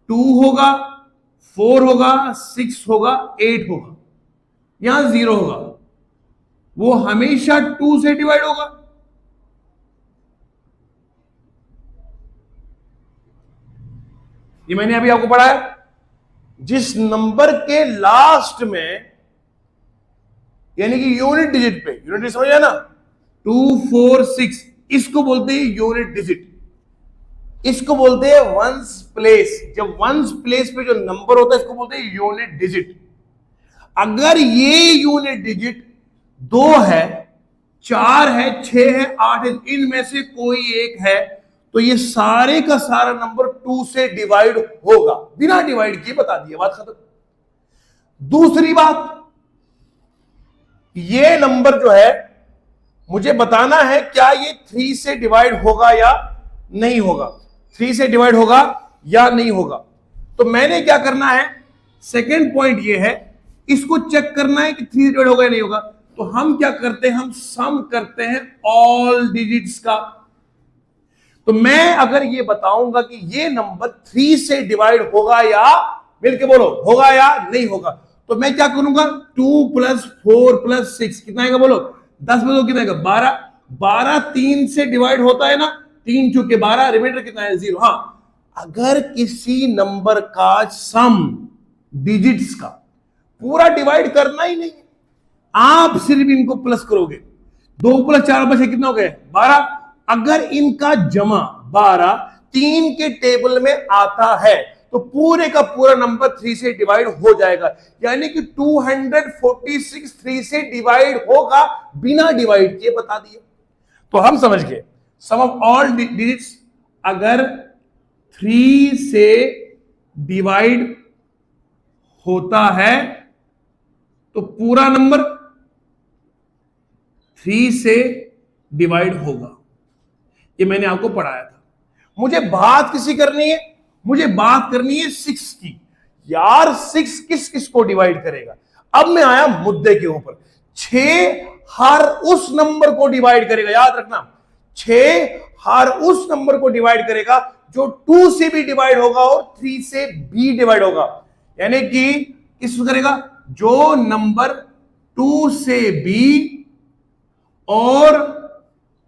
2 होगा, 4 होगा, 6 होगा, 8 होगा, यहां 0 होगा, वो हमेशा 2 से डिवाइड होगा। ये मैंने अभी आपको पढ़ाया। जिस नंबर के लास्ट में यानी कि यूनिट डिजिट पे, यूनिट डिजिट समझ ना, 2 4 6, इसको बोलते हैं यूनिट डिजिट, इसको बोलते हैं वंस प्लेस। जब वंस प्लेस पे जो नंबर होता है इसको बोलते हैं यूनिट डिजिट। अगर ये यूनिट डिजिट 2 है, 4 है, 6 है, 8 है, इनमें से कोई एक है, तो ये सारे का सारा नंबर 2 से डिवाइड होगा, बिना डिवाइड किए बता दिया, बात खत्म। दूसरी बात, ये नंबर जो है मुझे बताना है क्या ये 3 से डिवाइड होगा या नहीं होगा, 3 से डिवाइड होगा या नहीं होगा। तो मैंने क्या करना है, सेकेंड पॉइंट ये है, इसको चेक करना है कि 3 से डिवाइड होगा या नहीं होगा। तो हम क्या करते हैं, हम सम करते हैं ऑल डिजिट्स का। तो मैं अगर ये बताऊंगा कि ये नंबर 3 से डिवाइड होगा या, मिलके बोलो, होगा या नहीं होगा, तो मैं क्या करूंगा, 2 + 4 + 6 कितना आएगा बोलो, 10 में 2 कितना आएगा, 12। 12 3 से डिवाइड होता है ना, 3 चुके 12, रिमाइंडर कितना है 0। हाँ, अगर किसी नंबर का सम डिजिट्स का पूरा डिवाइड करना ही नहीं, आप सिर्फ इनको प्लस करोगे, 2 + 4 + 6 कितना हो गया, 12। अगर इनका जमा 12 3 के टेबल में आता है तो पूरे का पूरा नंबर 3 से डिवाइड हो जाएगा, यानी कि 246 3 से डिवाइड होगा, बिना डिवाइड किए बता दिए। तो हम समझ गए सम ऑफ ऑल डिजिट्स अगर 3 से डिवाइड होता है तो पूरा नंबर 3 से डिवाइड होगा। ये मैंने आपको पढ़ाया था। मुझे बात किसी करनी है, मुझे बात करनी है 6 की। यार 6 किस किस को डिवाइड करेगा। अब मैं आया मुद्दे के ऊपर। 6 हर उस नंबर को डिवाइड करेगा, याद रखना, 6 हर उस नंबर को डिवाइड करेगा जो 2 से भी डिवाइड होगा और 3 से भी डिवाइड होगा। यानी कि किस करेगा, जो नंबर 2 से भी और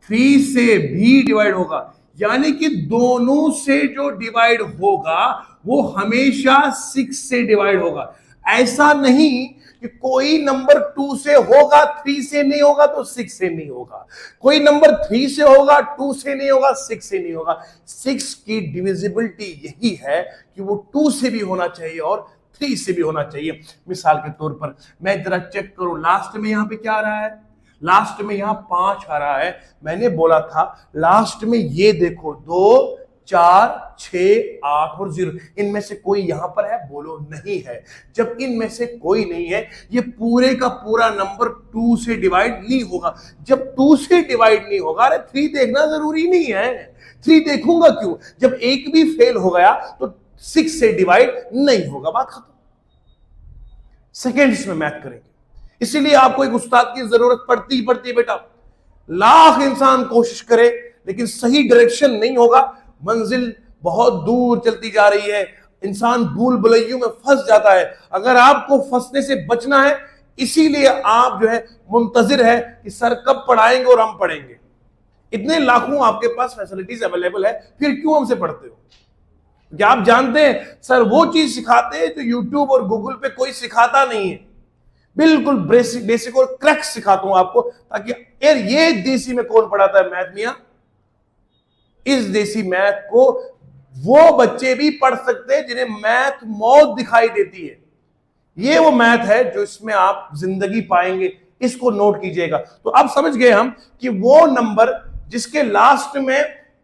3 से भी डिवाइड होगा, यानी कि दोनों से जो डिवाइड होगा वो हमेशा 6 से डिवाइड होगा। ऐसा नहीं कि कोई नंबर 2 से होगा 3 से नहीं होगा तो 6 से नहीं होगा, कोई नंबर 3 से होगा 2 से नहीं होगा 6 से नहीं होगा। 6 की डिविजिबिलिटी यही है कि वो 2 से भी होना चाहिए और 3 से भी होना चाहिए। मिसाल के तौर पर मैं जरा चेक करूं, लास्ट में यहां पे क्या आ रहा है, लास्ट में यहां 5 आ रहा है। मैंने बोला था लास्ट में ये देखो 2 4 6 8 और 0, इनमें से कोई यहां पर है, बोलो नहीं है। जब इनमें से कोई नहीं है, ये पूरे का पूरा नंबर 2 से डिवाइड नहीं होगा। जब 2 से डिवाइड नहीं होगा, अरे 3 देखना जरूरी नहीं है, 3 देखूंगा क्यों, जब एक भी फेल हो गया तो 6 से डिवाइड नहीं होगा, बात खत्म। सेकेंड्स में मैथ करेंगे, इसीलिए आपको एक उस्ताद की जरूरत पड़ती है बेटा। लाख इंसान कोशिश करे लेकिन सही डायरेक्शन नहीं होगा, मंजिल बहुत दूर चलती जा रही है, इंसान भूल भुलैयों में फंस जाता है। अगर आपको फंसने से बचना है, इसीलिए आप जो है मुंतजिर है कि सर कब पढ़ाएंगे और हम पढ़ेंगे। इतने लाखों आपके पास फैसिलिटीज अवेलेबल है, फिर क्यों हमसे पढ़ते हो? क्या आप जानते हैं सर वो चीज सिखाते हैं जो यूट्यूब और गूगल पे कोई सिखाता नहीं है। बिल्कुल बेसिक और क्रैक्स सिखाता हूं आपको, ताकि यार ये देसी में कौन पढ़ाता है मैथ मियां, इस देसी मैथ को वो बच्चे भी पढ़ सकते हैं जिन्हें मैथ मौत दिखाई देती है। ये वो मैथ है जो इसमें आप जिंदगी पाएंगे, इसको नोट कीजिएगा। तो अब समझ गए हम कि वो नंबर जिसके लास्ट में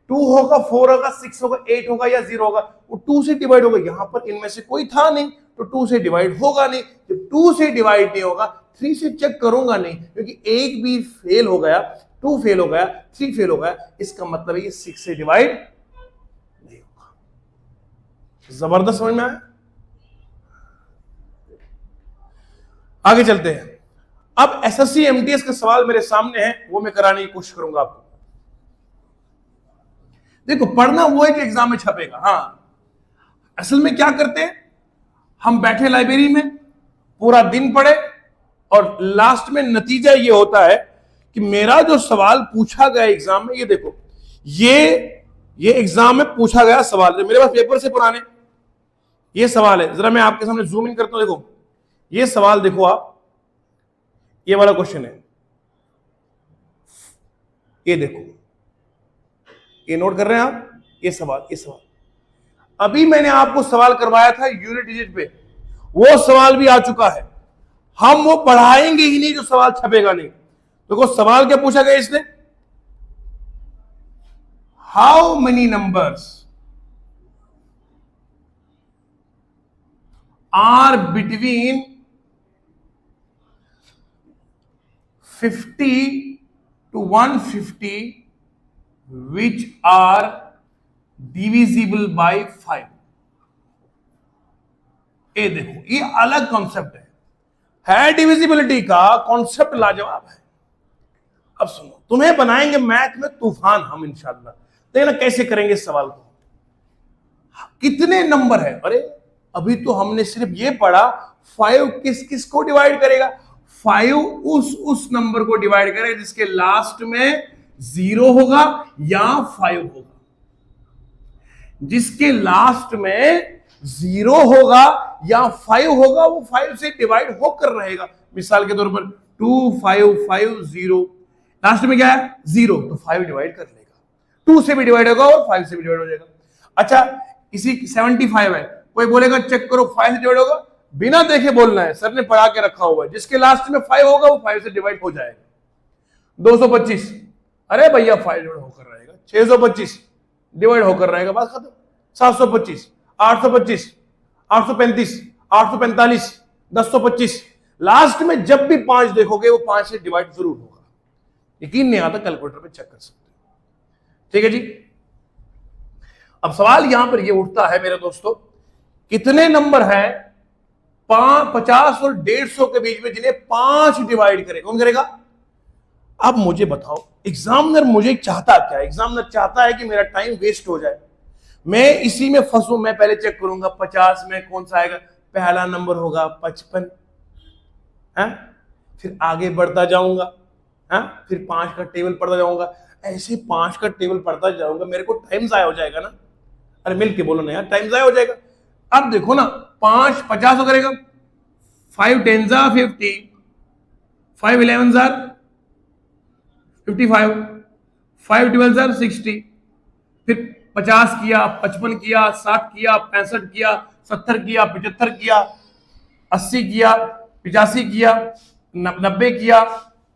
2 होगा 4 होगा 6 होगा 8 होगा या 0 होगा, वो 2 से डिवाइड होगा। यहां पर इनमें से कोई था नहीं तो 2 से डिवाइड होगा नहीं। जब 2 से डिवाइड नहीं होगा 3 से चेक करूंगा नहीं, क्योंकि एक भी फेल हो गया, 2 फेल हो गया 3 फेल हो गया, इसका मतलब है ये 6 से डिवाइड नहीं होगा। जबरदस्त समझ में आया? आगे चलते हैं। अब एसएससी एमटीएस के सवाल मेरे सामने हैं, वो मैं कराने की कोशिश करूंगा आपको। देखो पढ़ना वो है कि एग्जाम में छपेगा। हाँ, असल में क्या करते हैं, हम बैठे लाइब्रेरी में पूरा दिन पढ़े और लास्ट में नतीजा ये होता है कि मेरा जो सवाल पूछा गया एग्जाम में, ये देखो ये एग्जाम में पूछा गया सवाल, मेरे पास पेपर से पुराने ये सवाल है। जरा मैं आपके सामने जूम इन करता हूं, देखो ये सवाल देखो आप, ये वाला क्वेश्चन है, ये देखो, ये नोट कर रहे हैं आप, ये सवाल अभी मैंने आपको सवाल करवाया था यूनिट डिजिट पे, वो सवाल भी आ चुका है। हम वो पढ़ाएंगे ही नहीं जो सवाल छपेगा नहीं। देखो सवाल क्या पूछा गया इसने, how many numbers are between 50 to 150 which are divisible by 5। ये देखो ये अलग कॉन्सेप्ट है डिविजिबिलिटी का कॉन्सेप्ट लाजवाब है। अब सुनो, तुम्हें बनाएंगे मैथ में तूफान हम इंशाल्लाह। देखना कैसे करेंगे इस सवाल को, कितने नंबर है। अरे अभी तो हमने सिर्फ ये पढ़ा 5 किस किस को डिवाइड करेगा, 5 उस नंबर को डिवाइड करेगा जिसके लास्ट में 0 होगा या 5 होगा। जिसके लास्ट में 0 होगा या 5 होगा वो 5 से डिवाइड होकर रहेगा। मिसाल के तौर पर 2 5 5 0, लास्ट में क्या है 0, तो 5 डिवाइड कर लेगा, 2 से भी डिवाइड होगा और 5 से भी डिवाइड हो जाएगा। अच्छा इसी 75 है, कोई बोलेगा चेक करो 5 से डिवाइड होगा, बिना देखे बोलना है, सर ने पढ़ा के रखा हुआ है। जिसके लास्ट में 5 होगा वो 5 से डिवाइड हो जाएगा। 225, अरे भैया 5 डिवाइड होकर रहेगा। 625 डिवाइड होकर रहेगा, बात खत्म। 725, 825, 835, 845, 1025, लास्ट में जब भी 5 देखोगे वो 5 से डिवाइड जरूर होगा। यकीन नहीं आता कैलकुलेटर पे चेक कर सकते हो, ठीक है जी। अब सवाल यहां पर ये उठता है मेरे दोस्तों, कितने नंबर हैं 50 और 150 के बीच में जिन्हें 5 डिवाइड करे, कौन करेगा? अब मुझे बताओ एग्जामिनर मुझे चाहता क्या है? एग्जामिनर चाहता है कि मेरा टाइम वेस्ट हो जाए, मैं इसी में फंसू। मैं पहले चेक करूंगा 50 में कौन सा आएगा, पहला नंबर होगा 55, फिर आगे बढ़ता जाऊंगा, फिर 5 का टेबल पढ़ता जाऊंगा। ऐसे 5 का टेबल पढ़ता जाऊंगा, मेरे को टाइम जाया हो जाएगा ना। अरे मिल के बोलो ना यार, टाइम जाया हो जाएगा। अब देखो ना, 5 50 हो करेगा, 5 10 जा 50, 5 11 जा 55, 5 12 जा 60, फिर 50 किया, 55 किया, 60 किया, 65 किया, 70 किया, 75 किया, 80 किया, 85 किया, 90 किया,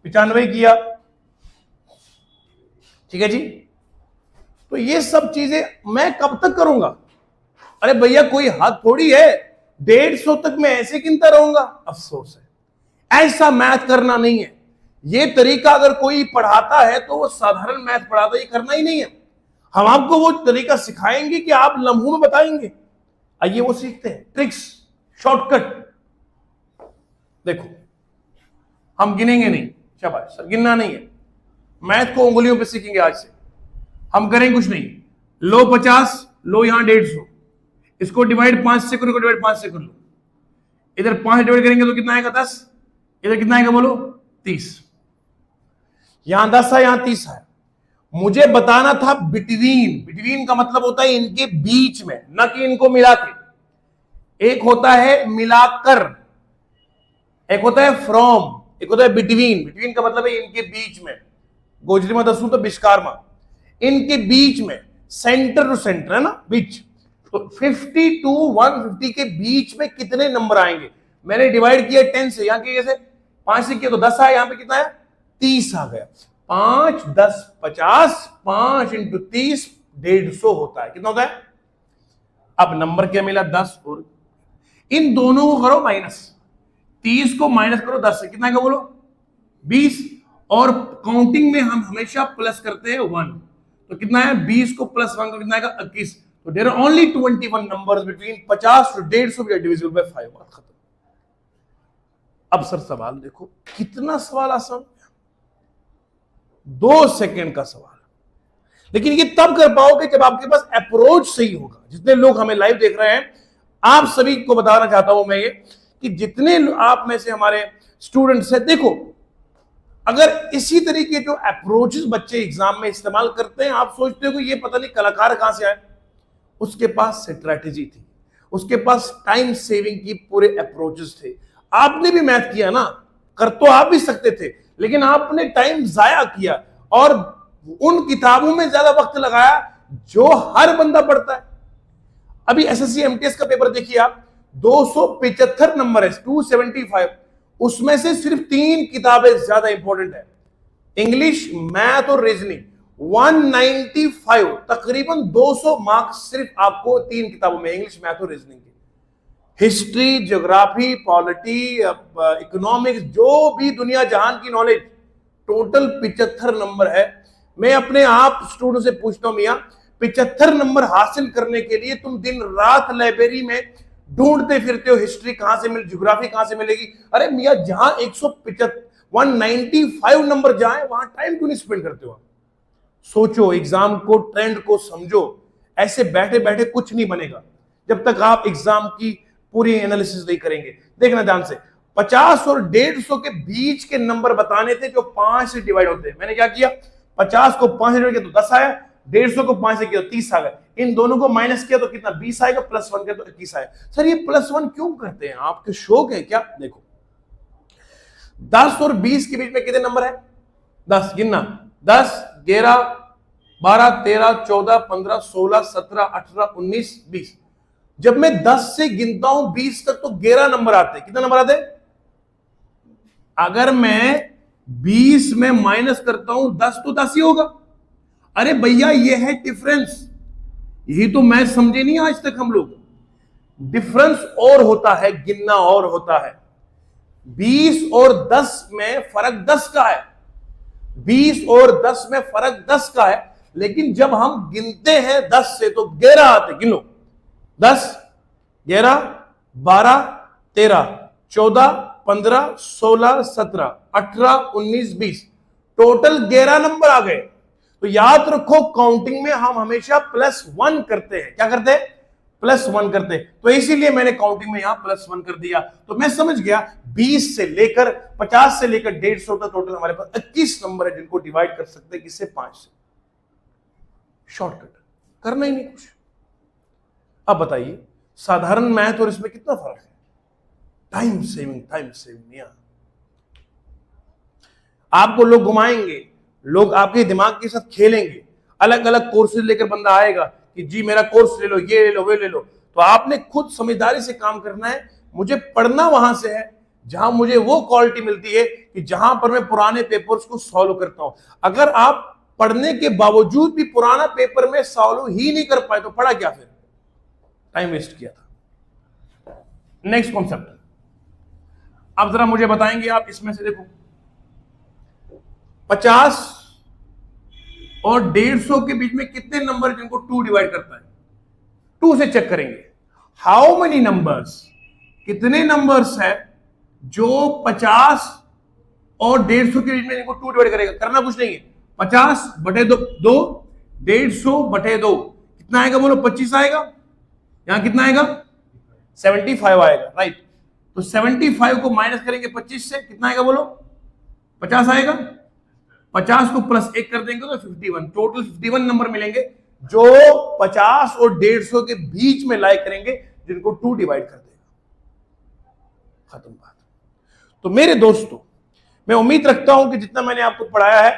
95 किया। ठीक है जी। तो ये सब चीजें मैं कब तक करूंगा? अरे भैया कोई हद थोड़ी है, 150 तक मैं ऐसे गिनता रहूंगा। अफसोस है, ऐसा मैथ करना नहीं है। ये तरीका अगर कोई पढ़ाता है तो वो साधारण मैथ पढ़ाता है, ये करना ही नहीं है। हम आपको वो तरीका सिखाएंगे कि आप लम्हों में बताएंगे। आइए वो सीखते हैं, ट्रिक्स, शॉर्टकट। देखो, हम गिनेंगे नहीं, शाबाश सर, गिनना नहीं है। मैथ को उंगलियों पे सीखेंगे आज से। हम करेंगे कुछ नहीं, लो 50, लो यहां 150, इसको डिवाइड 5 से करो, डिवाइड 5 से कर लो। इधर 5 डिवाइड करेंगे तो कितना आएगा? 10। इधर कितना आएगा बोलो? 30। यहां 10 है, यहां 30 है। मुझे बताना था बिटवीन। बिटवीन का मतलब होता है इनके बीच में, न कि इनको मिला के। एक होता है मिलाकर, एक होता है फ्रॉम, एक होता है बिटवीन। बिटवीन का मतलब है इनके बीच में। गोजरी में दसूं तो बिस्कार में, इनके बीच में, सेंटर टू सेंटर है ना, बीच। तो 50 टू 150 के बीच में कितने नंबर आएंगे? मैंने डिवाइड किया 10 से, यहां के जैसे 5 से किया तो 10 आया, यहां पे कितना है? 30 आ गया। 5 10 50, 5 इंटू 30 150 होता है। कितना होता है? अब नंबर क्या मिला? 10। और इन दोनों को करो माइनस, 30 को माइनस करो 10 से, कितना का बोलो? 20। और काउंटिंग में हम हमेशा प्लस करते हैं 1, तो कितना है? 20 को प्लस 1 को कितना आएगा? 21। तो there are only 21 numbers between 50 to 150 divisible by 5। बात खत्म। अब सर सवाल देखो, कितना सवाल आसान, 2 सेकंड का सवाल। लेकिन ये तब कर पाओगे जब आपके पास अप्रोच सही होगा। जितने लोग हमें लाइव देख रहे हैं, आप सभी को बताना चाहता हूं मैं ये, कि जितने आप में से हमारे स्टूडेंट्स हैं, देखो अगर इसी तरीके जो अप्रोचेस बच्चे एग्जाम में इस्तेमाल करते हैं, आप सोचते हो कि ये पता नहीं कलाकार कहां से आए। उसके पास स्ट्रैटेजी थी, उसके पास टाइम सेविंग की पूरे अप्रोचेस थे। आपने भी मैथ किया ना, कर तो आप भी सकते थे, लेकिन आपने टाइम जाया किया और उन किताबों में ज्यादा वक्त लगाया जो हर बंदा पढ़ता है। अभी एसएससी एमटीएस का पेपर देखिए आप, 275 नंबर है, 275, उसमें से सिर्फ 3 किताबें ज्यादा इंपॉर्टेंट है, इंग्लिश, मैथ और रीजनिंग। 195, तकरीबन 200 मार्क्स सिर्फ आपको 3 किताबों में, इंग्लिश, मैथ और रीजनिंग की। हिस्ट्री, ज्योग्राफी, पॉलिटी, इकोनॉमिक्स, जो भी दुनिया जहान की नॉलेज, टोटल 75 नंबर है। मैं अपने आप स्टूडेंट से पूछता हूं, मियां 75 नंबर हासिल करने के लिए तुम दिन रात लाइब्रेरी में ढूंढते फिरते हो, हिस्ट्री कहां से मिल, ज्योग्राफी कहां से मिलेगी? अरे मियां जहां 195 नंबर जाए वहां टाइम क्यों नहीं स्पेंड करते हो? सोचो, एग्जाम को, ट्रेंड को समझो। ऐसे बैठे बैठे कुछ नहीं बनेगा जब तक आप एग्जाम की पूरी एनालिसिस नहीं करेंगे। देखना ध्यान से, 50 और 150 के बीच के नंबर बताने थे जो 5 से डिवाइड होते हैं। मैंने क्या किया, 50 को 5 से डिवाइड किया तो 10 आया, 150 को 5 से किया तो 30 आ गया। इन दोनों को माइनस किया तो कितना? 20 आएगा, प्लस 1 किया तो 21 आया। सर ये प्लस 1 क्यों करते हैं? आपके शौक है क्या? देखो, 10 और 20 के बीच में कितने नंबर है? 10 गिनना, 10 11 12 13 14 15 16 17 18 19 20। जब मैं 10 से गिनता हूं 20 तक तो 11 नंबर आते हैं। कितने नंबर आते? अगर मैं 20 में माइनस करता हूं 10 तो 10 ही होगा। अरे भैया ये है डिफरेंस, यही तो मैं समझे नहीं आज तक हम लोग। डिफरेंस और होता है, गिनना और होता है। 20 और 10 में फर्क 10 का है, 20 और 10 में फर्क 10 का है, लेकिन जब हम गिनते हैं 10 से तो 11 आते। गिनो, 10 11 12 13 14 15 16 17 18 19 20, टोटल 11 नंबर आ गए। तो याद रखो, काउंटिंग में हम हमेशा +1 करते हैं। क्या करते हैं? +1 करते, तो इसीलिए मैंने काउंटिंग में यहां +1 कर दिया। तो मैं समझ गया 20 से लेकर 50 से लेकर 150 तक टोटल हमारे पास 21 नंबर है जिनको डिवाइड कर सकते हैं किससे, 5 से। शॉर्टकट, करना ही नहीं कुछ। अब बताइए साधारण मैथ और इसमें कितना फर्क है? Time saving. आपको लोग घुमाएंगे, लोग आपके दिमाग के साथ खेलेंगे, अलग अलग कोर्सेज लेकर बंदा आएगा कि जी मेरा कोर्स ले लो, ये ले लो, वे ले लो। तो आपने खुद समझदारी से काम करना है। मुझे पढ़ना वहां से है जहां मुझे वो क्वालिटी मिलती है कि जहां पर मैं पुराने पेपर्स को सॉल्व करता हूं। अगर आप पढ़ने के बावजूद भी पुराना पेपर में सॉल्व ही नहीं कर पाए तो पढ़ा क्या फिर? टाइम वेस्ट किया था। नेक्स्ट कॉन्सेप्ट, अब जरा मुझे बताएंगे आप इसमें से, देखो 50 और 150 के बीच में कितने नंबर जिनको 2 डिवाइड करता है? 2 से चेक करेंगे। हाउ मेनी नंबर्स, कितने नंबर्स है जो 50 और 150 के बीच में जिनको 2 डिवाइड करेगा? करना कुछ नहीं है, 50 बटे 2, 150 बटे 2 कितना आएगा बोलो? 25 आएगा। यहां कितना आएगा? 75 आएगा, राइट। तो 75 को माइनस करेंगे 25 से, कितना आएगा बोलो? 50 आएगा। 50 को +1 कर देंगे तो 51, टोटल 51 नंबर मिलेंगे जो 50 और 150 के बीच में लाई करेंगे, जिनको 2 डिवाइड कर देगा। खत्म बात। तो मेरे दोस्तों, मैं उम्मीद रखता हूं कि जितना मैंने आपको पढ़ाया है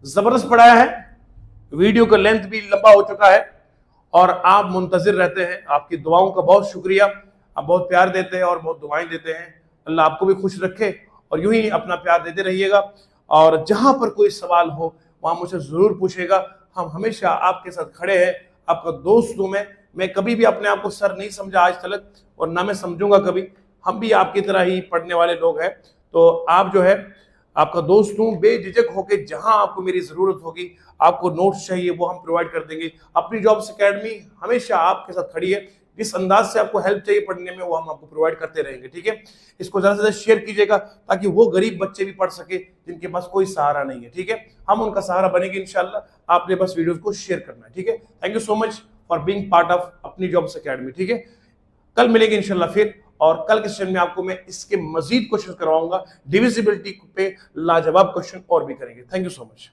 जबरदस्त पढ़ाया है। वीडियो का लेंथ भी लंबा हो चुका है और आप मुंतजिर रहते हैं। आपकी दुआओं का बहुत शुक्रिया, आप बहुत प्यार देते हैं और बहुत दुआएं देते हैं। अल्लाह आपको भी खुश रखे और यूं ही अपना प्यार देते रहिएगा। और जहां पर कोई सवाल हो वहां मुझे जरूर पूछेगा, हम हमेशा आपके साथ खड़े हैं। आपका दोस्त हूं मैं कभी भी अपने आप को सर नहीं समझा आज तक और ना मैं समझूंगा कभी। हम भी आपकी तरह ही पढ़ने वाले लोग हैं। तो आप जो है आपका दोस्त हूं, बेझिझक होकर जहां आपको मेरी जरूरत होगी, आपको नोट्स चाहिए वो हम प्रोवाइड कर देंगे। अपनी जॉब्स एकेडमी हमेशा आपके साथ खड़ी है। जिस अंदाज से आपको हेल्प चाहिए पढ़ने में वो हम आपको प्रोवाइड करते रहेंगे, ठीक है। इसको ज्यादा से ज्यादा शेयर कीजिएगा ताकि वो गरीब बच्चे भी पढ़ सके जिनके पास कोई सहारा नहीं है, ठीक है। हम उनका सहारा बनेंगे इंशाल्लाह। आपने बस वीडियोस को शेयर करना है, ठीक है। Thank you so much for being part of अपनी जॉब्स एकेडमी, ठीक है। कल मिलेंगे इंशाल्लाह फिर, और कल के सेशन में आपको मैं इसके मजीद क्वेश्चन करवाऊंगा। डिविजिबिलिटी पे लाजवाब क्वेश्चन और भी करेंगे। Thank you so much.